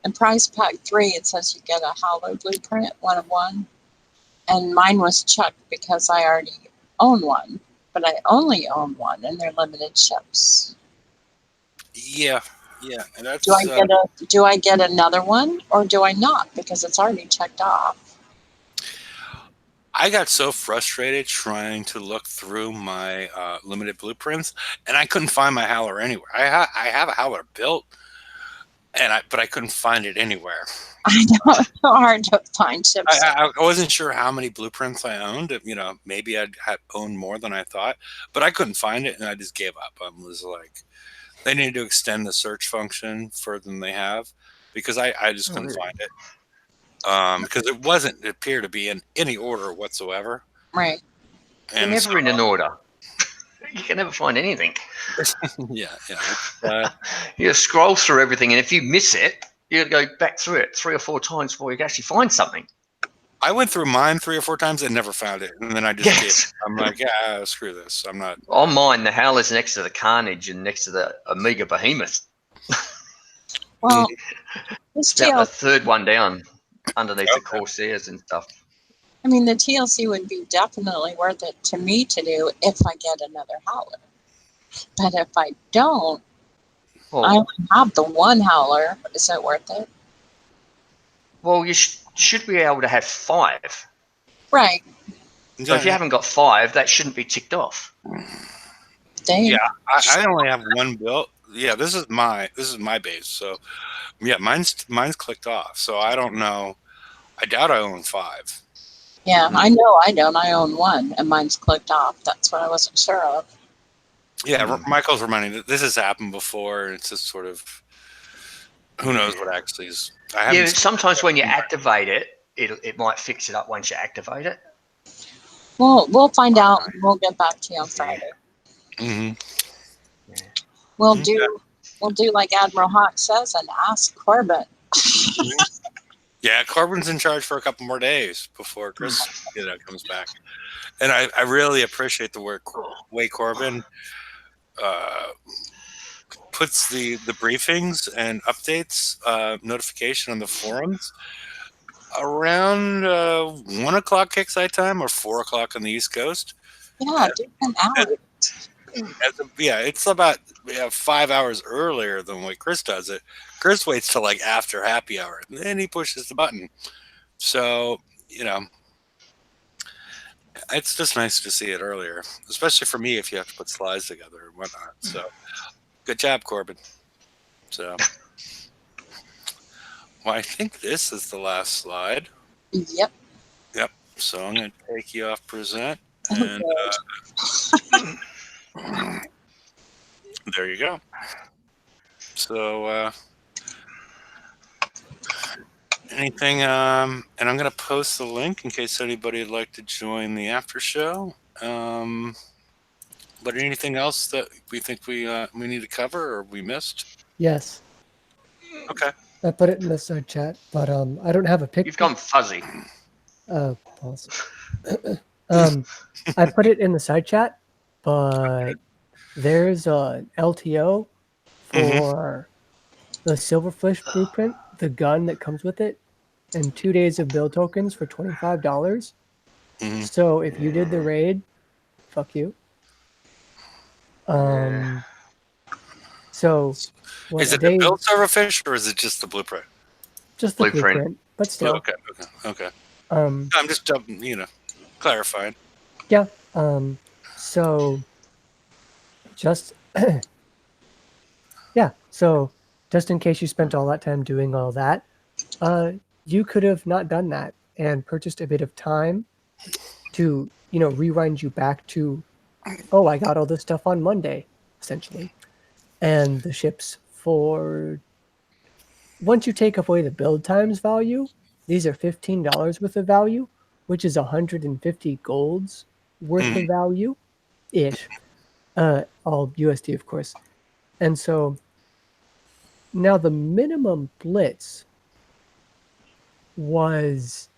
In Prize Pack 3, it says you get a Howler blueprint, 1 of 1. And mine was checked because I already own one, but I only own one and they're limited ships. Yeah, and that's. Do I get another one or do I not? Because it's already checked off. I got so frustrated trying to look through my limited blueprints, and I couldn't find my Howler anywhere. I have a Howler built, but I couldn't find it anywhere. I know it's so hard to find ships. I wasn't sure how many blueprints I owned. Maybe I'd owned more than I thought, but I couldn't find it, and I just gave up. I was like, they need to extend the search function further than they have, because I just couldn't find it. Because it appeared to be in any order whatsoever. Right. They're never in an order. You can never find anything. Yeah. You scroll through everything, and if you miss it, you got to go back through it 3 or 4 times before you can actually find something. I went through mine 3 or 4 times and never found it, and then I just gave it. I'm like, yeah, screw this. I'm not. On mine, the Howler's next to the Carnage and next to the Omega Behemoth. Well, this It's about the TLC, third one down underneath the Corsairs and stuff. I mean, the TLC would be definitely worth it to me to do if I get another Howler. But if I don't, Well, I only have the one Howler. Is it worth it? well, you should be able to have 5. Right. So if you haven't got 5, that shouldn't be ticked off. Dang. Yeah, I only have one built. Yeah, this is my base. So, yeah, mine's clicked off. So I don't know. I doubt I own 5. Yeah, I know I don't. I own one, and mine's clicked off. That's what I wasn't sure of. Yeah, Michael's reminding that this has happened before. It's just sort of, who knows what actually is. Yeah, sometimes when you activate it, it might fix it up once you activate it. We'll find out. We'll get back to you on Friday. Mm-hmm. We'll do like Admiral Hawk says and ask Corbin. Yeah, Corbin's in charge for a couple more days before Chris comes back, and I really appreciate the way Corbin puts the briefings and updates notification on the forums around 1 o'clock Kickside time or 4 o'clock on the East Coast. Yeah, different hours. It's about 5 hours earlier than what Chris does it. Chris waits till like after happy hour, and then he pushes the button. So, it's just nice to see it earlier, especially for me if you have to put slides together and whatnot. So, good job, Corbin. So, well, I think this is the last slide. Yep. So I'm going to take you off present, Oh, and there you go. So, anything, and I'm going to post the link in case anybody would like to join the after show. But anything else that we think we need to cover or we missed? Yes. Okay. I put it in the side chat, but I don't have a picture. You've gone fuzzy. Oh, pause. I put it in the side chat, but there's a LTO for the Silverfish blueprint, the gun that comes with it, and 2 days of build tokens for $25. Mhm. So if you did the raid, fuck you. So what Is a it the day, build silverfish or is it just the blueprint? just the Blueprint. blueprint, but still. Okay. Um, I'm just clarifying. yeah. So just yeah. So just in case you spent all that time doing all that, you could have not done that and purchased a bit of time to rewind you back to, oh, I got all this stuff on Monday, essentially. And the ships for once you take away the build times value, these are $15 worth of value, which is 150 golds worth of value ish. All USD, of course. And so now the minimum blitz was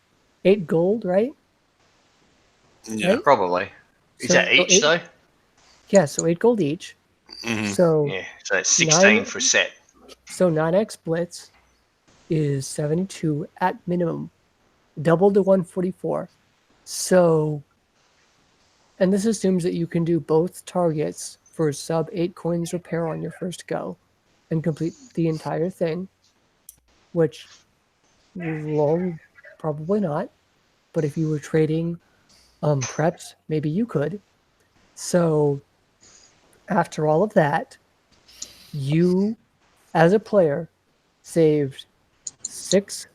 8 gold, right? Yeah. Right? Probably. Is So- that so each eight- though? Yeah, so 8 gold each. Mhm. So Yeah. So it's 16 Nine- for a set. So 9x blitz is 72 at minimum, double to 144. So, and this assumes that you can do both targets for sub 8 coins repair on your first go and complete the entire thing, which, lol, probably not. But if you were trading preps, maybe you could. So, after all of that, you, as a player, saved 6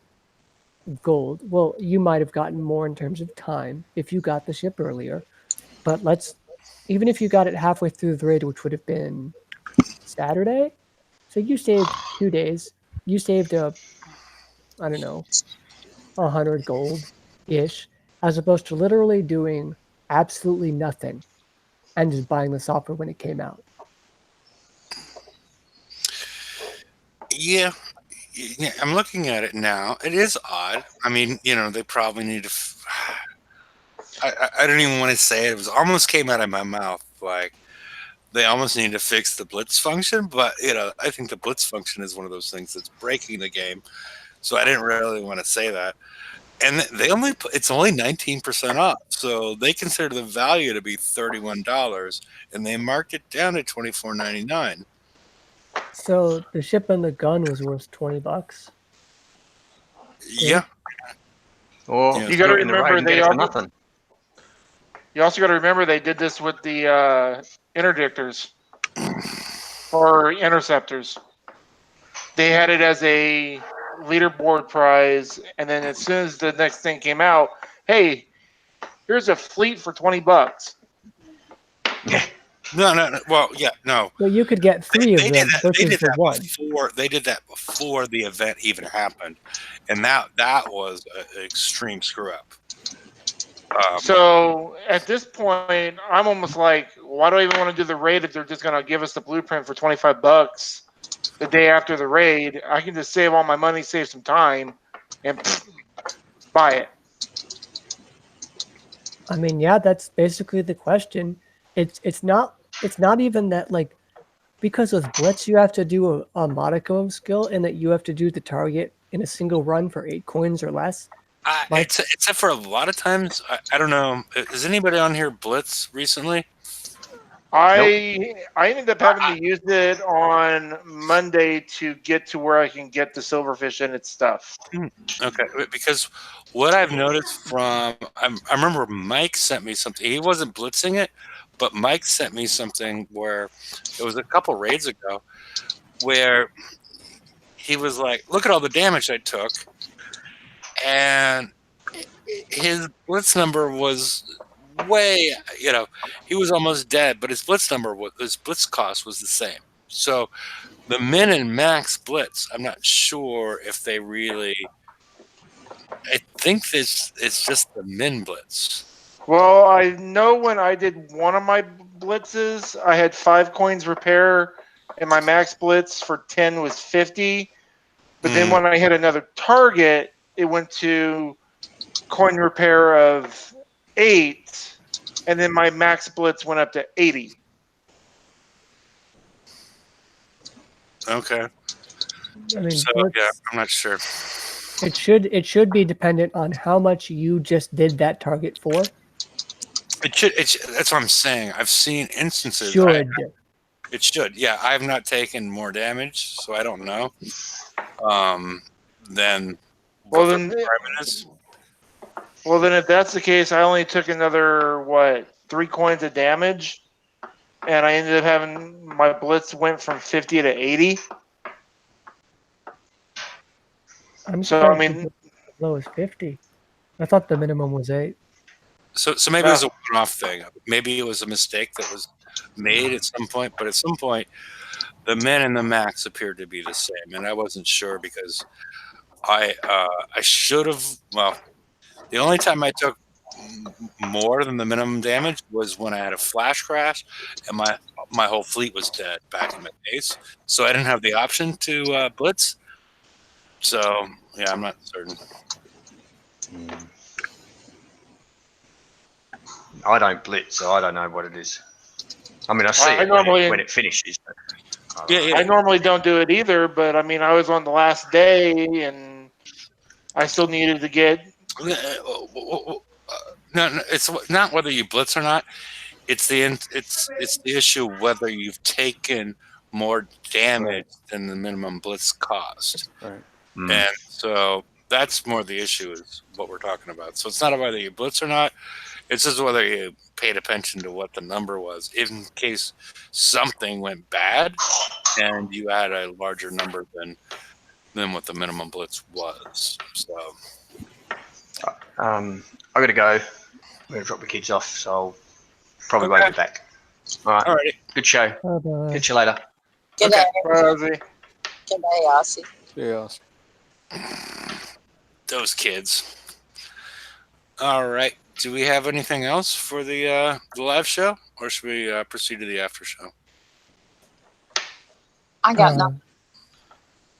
gold. Well, you might have gotten more in terms of time if you got the ship earlier. But even if you got it halfway through the raid, which would have been Saturday, so you saved 2 days. You saved I don't know, 100 gold ish, as opposed to literally doing absolutely nothing and just buying the software when it came out. Yeah. Yeah, I'm looking at it now. It is odd. I mean, they probably need to. I don't even want to say it. It was almost came out of my mouth. Like they almost need to fix the blitz function, but I think the blitz function is one of those things that's breaking the game. So I didn't really want to say that. And it's only 19% off. So they consider the value to be $31, and they marked it down to $24.99. So the ship and the gun was worth $20. Yeah. Or Yeah. You got to in the raid remember and get they it for are. nothing. You also got to remember they did this with the interdictors or interceptors. They had it as a leaderboard prize, and then as soon as the next thing came out, hey, here's a fleet for $20. Yeah. No. Well, yeah, no. Well, you could get 3 of They them did that. They versus did the that one. before. They did that before the event even happened, and that was an extreme screw up. So at this point, I'm almost like, why do I even want to do the raid if they're just going to give us the blueprint for $25 the day after the raid? I can just save all my money, save some time, and buy it. I mean, yeah, that's basically the question. It's not even that, like, because with Blitz you have to do a modicum of skill and that you have to do the target in a single run for 8 coins or less. Except for a lot of times, I don't know. Is anybody on here blitz recently? I ended up having to use it on Monday to get to where I can get the silverfish and its stuff. Okay, because what I've noticed I remember Mike sent me something. He wasn't blitzing it, but Mike sent me something where it was a couple raids ago where he was like, look at all the damage I took. And his blitz number was way, he was almost dead, but his blitz cost was the same. So the min and max blitz, I'm not sure if they really. I think it's just the min blitz. Well, I know when I did one of my blitzes, I had 5 coins repair, and my max blitz for 10 was 50. But then when I hit another target, it went to coin repair of 8, and then my max blitz went up to 80. Okay. I mean, So let's- yeah, I'm not sure. it should be dependent on how much you just did that target for. That's what I'm saying. I've seen instances. Should. It should. Yeah, I've not taken more damage, so I don't know. Then Well, what the then- requirement is. Well, then if that's the case, I only took another, 3 coins of damage, and I ended up having my blitz went from 50 to 80. I'm So, I surprised mean- you put as low as 50. I thought the minimum was 8. So maybe it was a one-off thing. Maybe it was a mistake that was made at some point. But at some point, the min and the max appeared to be the same, and I wasn't sure because I should have. Well, the only time I took more than the minimum damage was when I had a flash crash, and my whole fleet was dead back in my base. So I didn't have the option to blitz. So yeah, I'm not certain. I don't blitz, so I don't know what it is. I mean, I see I it normally- when it finishes. But I don't Yeah, know. I normally don't do it either, but I mean, I was on the last day, and I still needed to get. No, it's not whether you blitz or not. It's the issue whether you've taken more damage than the minimum blitz cost, Right. Mm. and so that's more the issue is what we're talking about. So it's not whether you blitz or not. It's just whether you paid attention to what the number was in case something went bad and you had a larger number than what the minimum blitz was. So. I gotta go. I'm gonna drop the kids off, so I'll probably won't Okay. be back. All right. Alrighty. Good show. Bye-bye. Catch you later. Good Okay. day. Ozzy. Good day, Aussie. Yeah. Those kids. All right. Do we have anything else for the live show, or should we proceed to the after show? I got nothing.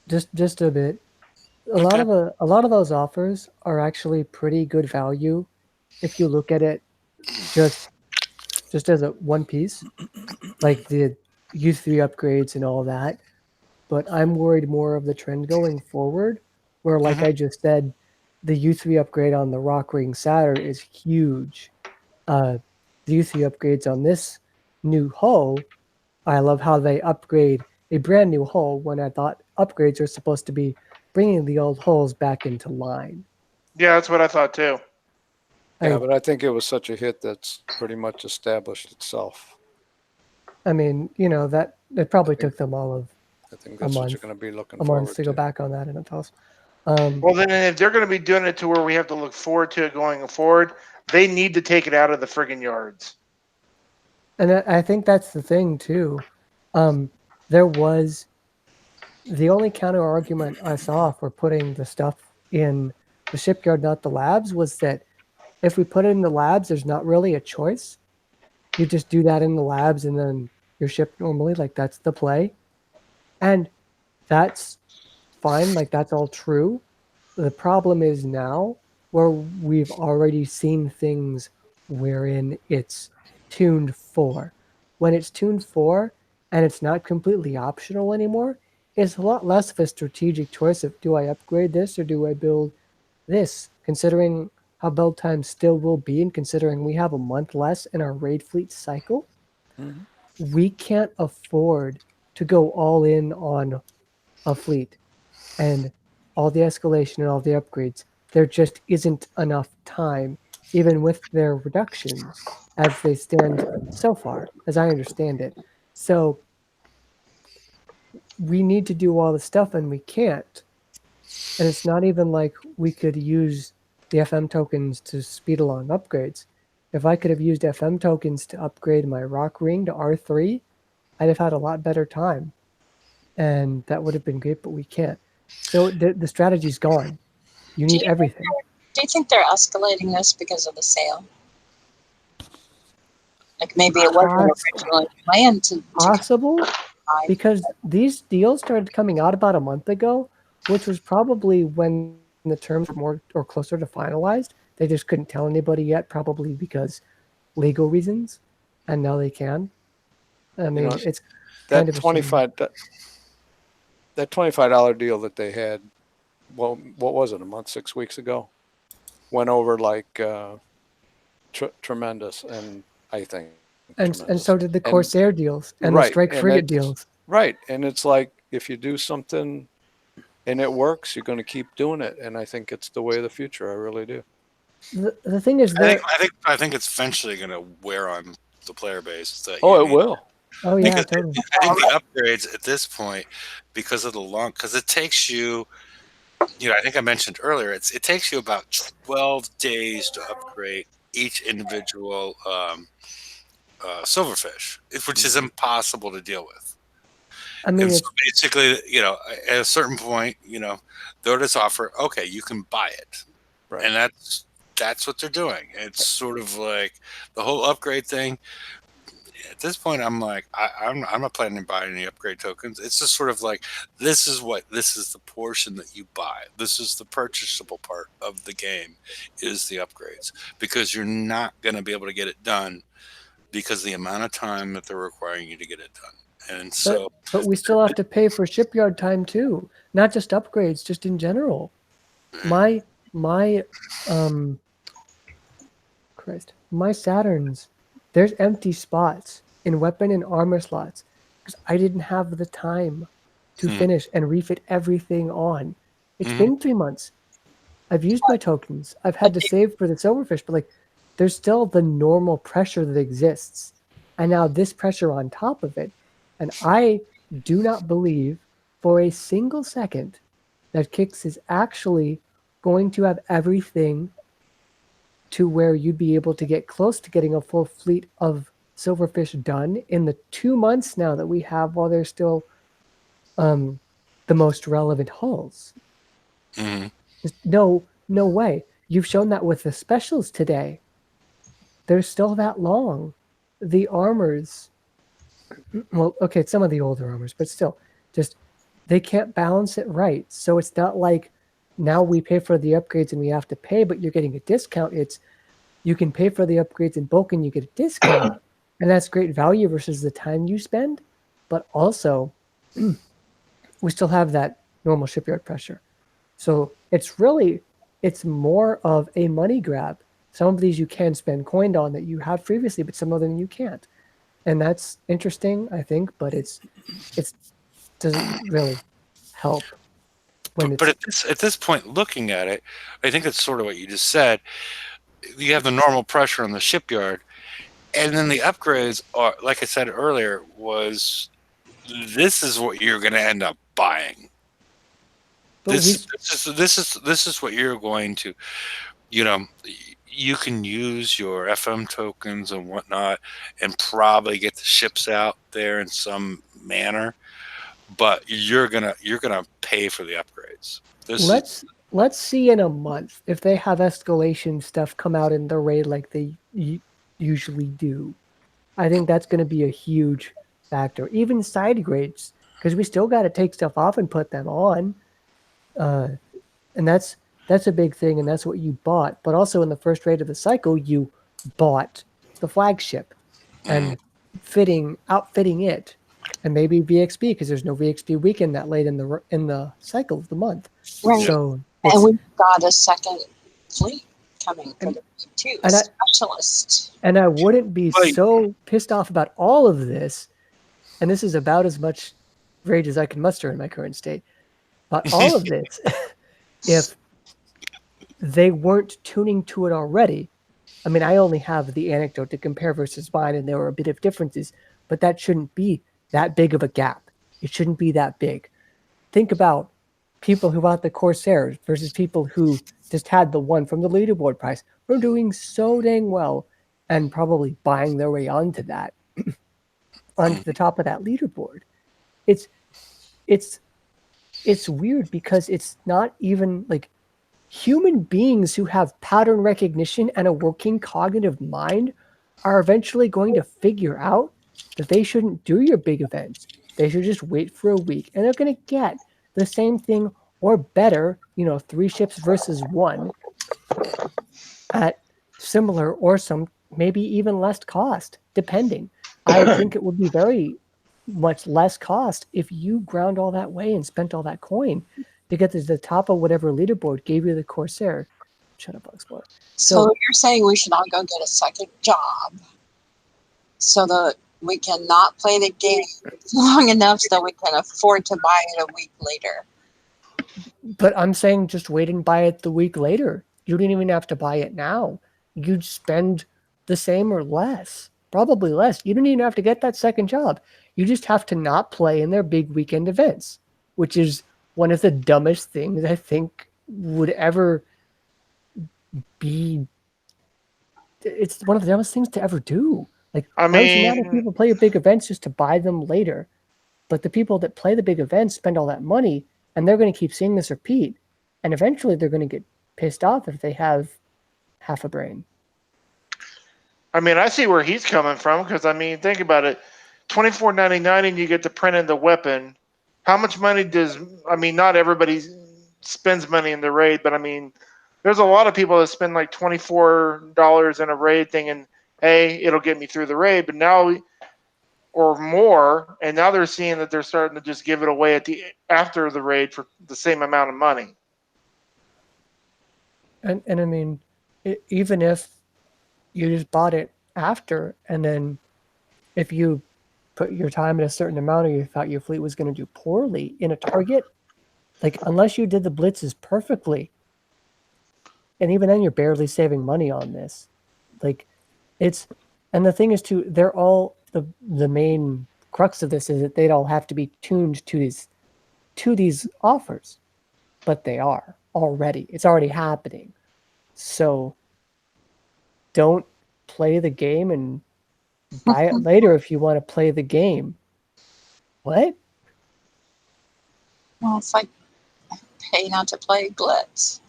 Just a bit. A lot of those offers are actually pretty good value if you look at it just as a one piece, like the U3 upgrades and all that. But I'm worried more of the trend going forward, where, like I just said, the U3 upgrade on the Rock Ring Saturn is huge. The U3 upgrades on this new hull, I love how they upgrade a brand new hull when I thought upgrades are supposed to be bringing the old hulls back into line. Yeah, that's what I thought too. Yeah, but I think it was such a hit that's pretty much established itself. I mean, you know, that it probably took them all of I think that's what month. you're going to be looking a forward month to go back on that in a toss. Well, then if they're going to be doing it to where we have to look forward to it going forward, they need to take it out of the friggin' yards. And I think that's the thing too. There was the only counter argument I saw for putting the stuff in the shipyard, not the labs, was that if we put it in the labs, there's not really a choice. You just do that in the labs and then you're shipped normally. Like, that's the play. And that's fine. Like, that's all true. The problem is now where we've already seen things wherein it's tuned for. When it's tuned for and it's not completely optional anymore, it's a lot less of a strategic choice of, do I upgrade this or do I build this? Considering how build time still will be and considering we have a month less in our raid fleet cycle, we can't afford to go all in on a fleet and all the escalation and all the upgrades. There just isn't enough time, even with their reductions as they stand so far, as I understand it. So we need to do all the stuff and we can't. And it's not even like we could use the FM tokens to speed along upgrades. If I could have used FM tokens to upgrade my Rock Ring to R3, I'd have had a lot better time. And that would have been great, but we can't. So the strategy's gone. You need everything. Do you think they're escalating this because of the sale? Like maybe it wasn't originally planned to Possible, buy. because these deals started coming out about a month ago, which was probably when the terms were more or closer to finalized. They just couldn't tell anybody yet, probably because legal reasons, and now they can. I mean, know, it's That kind of a shame. that $25 deal that they had, well, what was it, a month, 6 weeks ago? Went over like tremendous, and I think and tremendous. so did the And- Corsair deals and the right, Strike and Frigate it's- deals. Right, and it's like if you do something and it works, you're going to keep doing it, and I think it's the way of the future. I really do. The thing is, I think it's eventually going to wear on the player base. That Oh, you it need. will. oh yeah, Because totally. I think the upgrades at this point, because of the long, because it takes you, I think I mentioned earlier, it takes you about 12 days to upgrade each individual silverfish, which is impossible to deal with. I mean, And it's, so basically, at a certain point, they'll just offer, okay, you can buy it, Right. and that's what they're doing. It's sort of like the whole upgrade thing. At this point, I'm like, I'm not planning to buy any upgrade tokens. It's just sort of like this is the portion that you buy. This is the purchasable part of the game, is the upgrades, because you're not going to be able to get it done because the amount of time that they're requiring you to get it done. And so, but we still have to pay for shipyard time too, not just upgrades, just in general. My Saturns, there's empty spots in weapon and armor slots because I didn't have the time to finish and refit everything on. It's been 3 months. I've used my tokens. I've had to save for the silverfish, but like, there's still the normal pressure that exists, and now this pressure on top of it. And I do not believe for a single second that Kix is actually going to have everything to where you'd be able to get close to getting a full fleet of silverfish done in the 2 months now that we have while they're still the most relevant hulls. mhm. Just no way. You've shown that with the specials today. They're still that long. The armors, well, okay, some of the older armors, but still, just they can't balance it right. So it's not like now we pay for the upgrades and we have to pay, but you're getting a discount. It's you can pay for the upgrades in bulk and you get a discount, and that's great value versus the time you spend. But also, we still have that normal shipyard pressure. So it's more of a money grab. Some of these you can spend coin on that you have previously, but some of them you can't. And that's interesting, I think, but it doesn't really help. But at this point, looking at it, I think it's sort of what you just said. You have the normal pressure on the shipyard, and then the upgrades are, like I said earlier, this is what you're going to end up buying. But This is what you're going to, you can use your FM tokens and whatnot and probably get the ships out there in some manner, but you're gonna pay for the upgrades. Let's see in a month if they have escalation stuff come out in the raid like they usually do. I think that's going to be a huge factor. Even side grades, because we still got to take stuff off and put them on. And that's a big thing, and that's what you bought. But also in the first raid of the cycle, you bought the flagship and outfitting it, and maybe VXP because there's no VXP weekend that late in the cycle of the month. Right. So And we've got a second fleet coming for the fleet too, and I- specialist. and I wouldn't be Right. so pissed off about all of this, and this is about as much rage as I can muster in my current state. But all of this, if they weren't tuning to it already. I mean, I only have the anecdote to compare versus mine, and there were a bit of differences, but that shouldn't be that big of a gap. It shouldn't be that big. Think about people who bought the Corsairs versus people who just had the one from the leaderboard price. We're doing so dang well and probably buying their way onto that, onto the top of that leaderboard. It's weird because it's not even like human beings who have pattern recognition and a working cognitive mind are eventually going to figure out that they shouldn't do your big events. They should just wait for a week, and they're going to get the same thing or better, 3 ships versus 1 at similar or some maybe even less cost, depending. I think it would be very much less cost if you ground all that way and spent all that coin to get to the top of whatever leaderboard gave you the Corsair. Shut up, Bugsboy. So you're saying we should all go get a second job so that we can not play the game long enough so we can afford to buy it a week later. But I'm saying just wait and buy it the week later. You don't even have to buy it now. You'd spend the same or less, probably less. You don't even have to get that second job. You just have to not play in their big weekend events, which is one of the dumbest things I think would ever be. It's one of the dumbest things to ever do. Like, I why would you not have mean, people play your big events just to buy them later? But the people that play the big events spend all that money, and they're going to keep seeing this repeat, and eventually they're going to get pissed off if they have half a brain. I see where he's coming from because think about it, $24.99 and you get to print in the weapon. How much money does? Not everybody spends money in the raid, but there's a lot of people that spend like $24 in a raid thinking, hey, it'll get me through the raid, but now or more, and now they're seeing that they're starting to just give it away after the raid for the same amount of money. And even if you just bought it after, and then if you put your time at a certain amount or you thought your fleet was going to do poorly in a target, like unless you did the blitzes perfectly, and even then you're barely saving money on this. Like and the thing is too, they're all the main crux of this is that they'd all have to be tuned to these offers, but they are already. It's already happening. So don't play the game and buy it later if you want to play the game. What? Well, it's like pay not to play Blitz.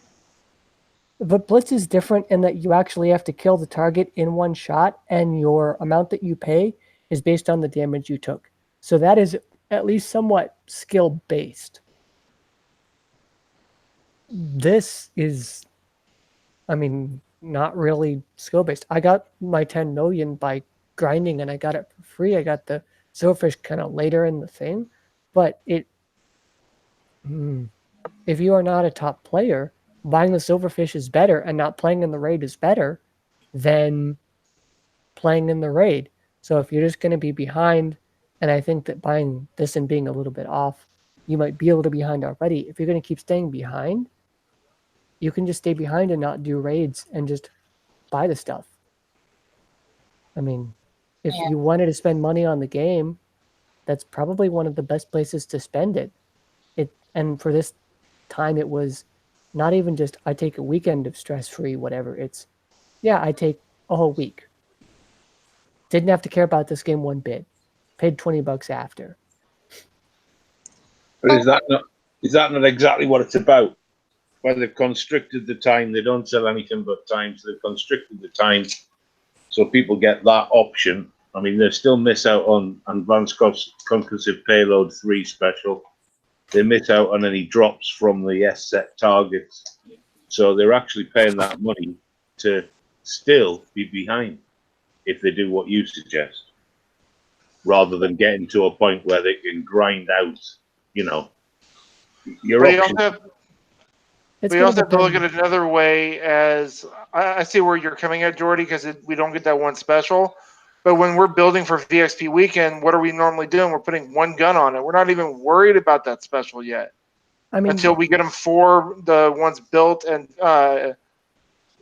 But Blitz is different in that you actually have to kill the target in one shot, and your amount that you pay is based on the damage you took. So that is at least somewhat skill-based. This is, not really skill-based. I got my 10 million by grinding, and I got it for free. I got the Silverfish kind of later in the thing. But if you are not a top player, buying the Silverfish is better, and not playing in the raid is better than playing in the raid. So if you're just going to be behind, and I think that buying this and being a little bit off, you might be a little behind already. If you're going to keep staying behind, you can just stay behind and not do raids and just buy the stuff. If you wanted to spend money on the game, that's probably one of the best places to spend it. And for this time, it was not even just I take a weekend of stress-free, whatever. It's, I take a whole week. Didn't have to care about this game one bit. Paid $20 after. But is that not exactly what it's about? Well, they've constricted the time. They don't sell anything but time, so they've constricted the time so people get that option. They still miss out on Advanced Concussive Payload 3 special. They miss out on any drops from the S-set targets. So they're actually paying that money to still be behind if they do what you suggest, rather than getting to a point where they can grind out, your option. We also have to look at it another way as I see where you're coming at, Jordy, because we don't get that one special. But when we're building for VXP weekend, what are we normally doing? We're putting one gun on it. We're not even worried about that special yet. Until we get them for the ones built and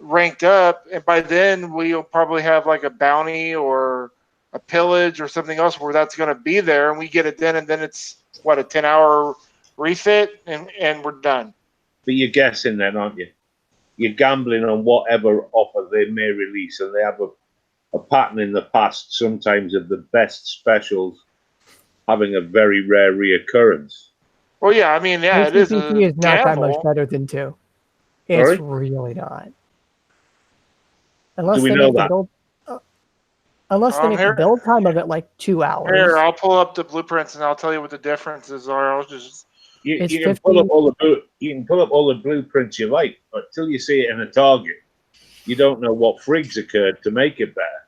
ranked up. And by then, we'll probably have like a bounty or a pillage or something else where that's going to be there. And we get it then, and then it's, a 10-hour refit, and we're done. But you're guessing then, aren't you? You're gambling on whatever offer they may release, and they have a pattern in the past sometimes of the best specials having a very rare reoccurrence. Well, yeah, it is. HCPC is not that much gamble. better than 2. It's Sorry? really not. Unless Do we they know make the that? build, unless they make the build time of it like 2 hours. Here, I'll pull up the blueprints and I'll tell you what the differences are. I'll just. You It's can pull up all the blueprints you like, but until you see it in a target, you don't know what frigs occurred to make it better.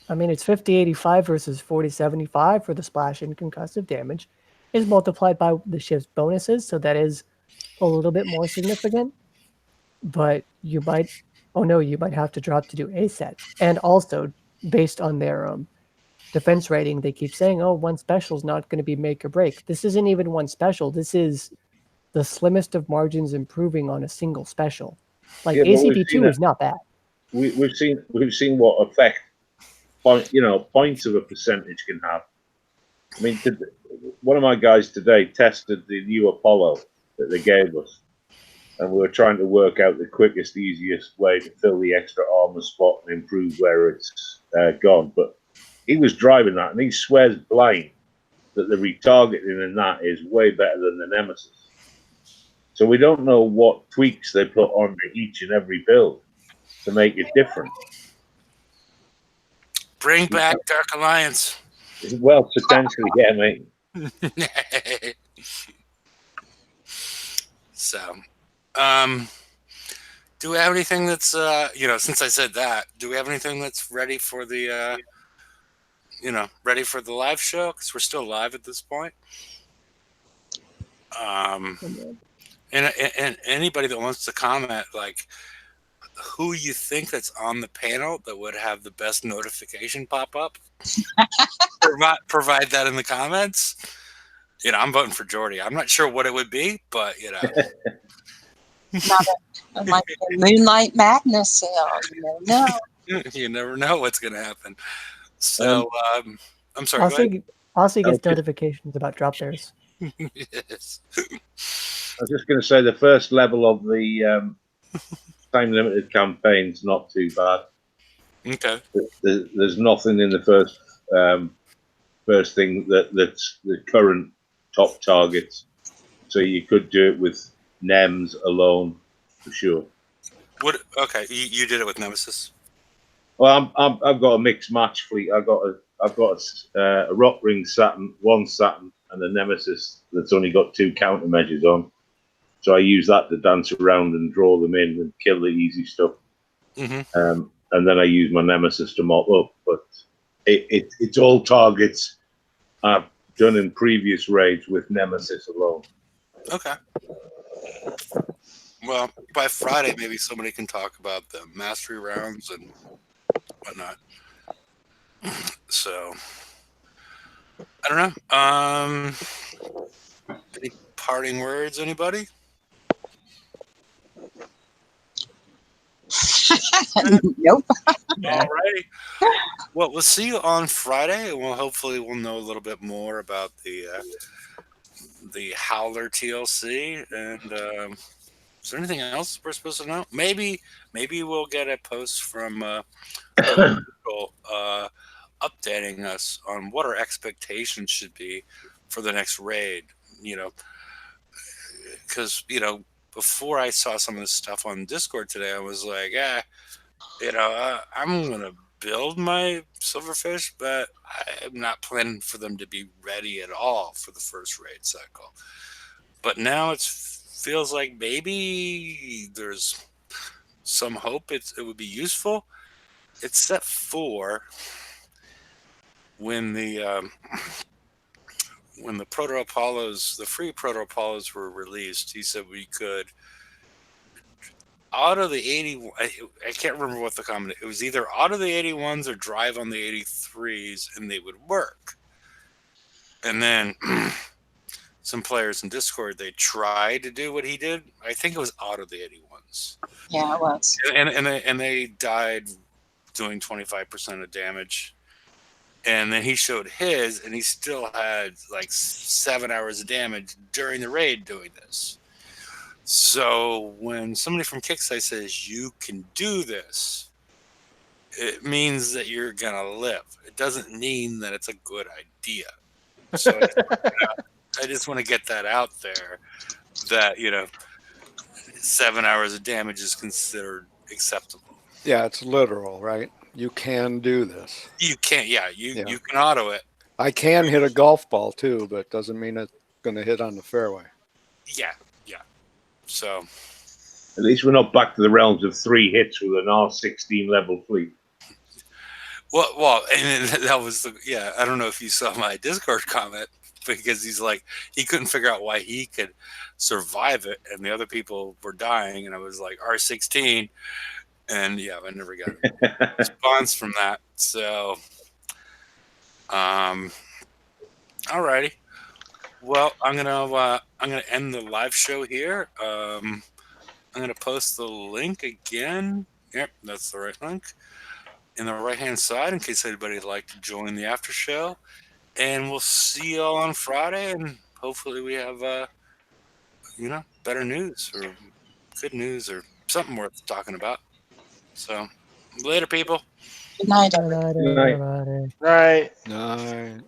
I mean, it's 50-85 versus 40-75 for the splash and concussive damage is multiplied by the ship's bonuses, so that is a little bit more significant. But you might, oh no, you might have to drop to do a set. And also, based on their defense rating, they keep saying, oh, one special is not going to be make or break. This isn't even one special. This is the slimmest of margins improving on a single special. Like Yeah, but we've ACP2 seen is not bad. We've seen what effect points of a percentage can have. I mean, one of my guys today tested the new Apollo that they gave us, and we were trying to work out the quickest, easiest way to fill the extra armor spot and improve where it's gone. But he was driving that, and he swears blind that the retargeting in that is way better than the Nemesis. So we don't know what tweaks they put on each and every build to make it different. Bring back Dark Alliance. Well, potentially, yeah, mate. So, do we have anything that's since I said that, do we have anything that's ready for the ready for the live show? Because we're still live at this point. And anybody that wants to comment, like, who you think that's on the panel that would have the best notification pop up, provide that in the comments. I'm voting for Jordy. I'm not sure what it would be, but It might be a Moonlight Madness sale. You never know. you never know what's going to happen. So, I'm sorry. Also gets Okay. notifications about drop bears. Yes. I was just going to say the first level of the time limited campaign's not too bad. Okay. There's nothing in the first thing that's the current top targets. So you could do it with NEMS alone for sure. Okay, you did it with Nemesis. Well, I've got a mixed match fleet. I've got a Rock Ring Saturn, one Saturn, and a Nemesis that's only got 2 countermeasures on. So I use that to dance around and draw them in and kill the easy stuff. Mm-hmm. And then I use my Nemesis to mop up. But it's all targets I've done in previous raids with Nemesis alone. Okay. Well, by Friday, maybe somebody can talk about the mastery rounds and whatnot. So, I don't know. Any parting words, anybody? Nope. Alrighty. Well, we'll see you on Friday, and we'll know a little bit more about the Howler TLC. And is there anything else we're supposed to know? Maybe we'll get a post from Google, updating us on what our expectations should be for the next raid. Because before I saw some of this stuff on Discord today, I was like, I'm gonna build my silverfish, but I'm not planning for them to be ready at all for the first raid cycle. But now it feels like maybe there's some hope it would be useful, except for when the Proto Apollos, the free Proto Apollos were released. He said we could, out of the 80, I can't remember what the comment. It was either out of the 81s or drive on the 83s, and they would work. And then some players in Discord, they tried to do what he did. I think it was out of the 81s. Yeah, it was. And they died doing 25% of damage. And then he showed his, and he still had like 7 hours of damage during the raid doing this. So when somebody from Kickside says you can do this, it means that you're gonna live. It doesn't mean that it's a good idea. So I just want to get that out there. That 7 hours of damage is considered acceptable. Yeah, it's literal, right? You can do this. You can't. You can auto it. I can hit a golf ball too, but doesn't mean it's going to hit on the fairway. Yeah. So At least we're not back to the realms of 3 hits with an R16 level fleet. Well, and that was yeah. I don't know if you saw my Discord comment, because he's like, he couldn't figure out why he could survive it and the other people were dying, and I was like, R16, and yeah, I never got a response from that. So, alrighty. Well, I'm gonna end the live show here. I'm gonna post the link again. Yep, that's the right link in the right hand side in case anybody would like to join the after show. And we'll see you all on Friday, and hopefully we have better news or good news or something worth talking about. So later, people. Good night, Good night, Good night. everybody. Right. No.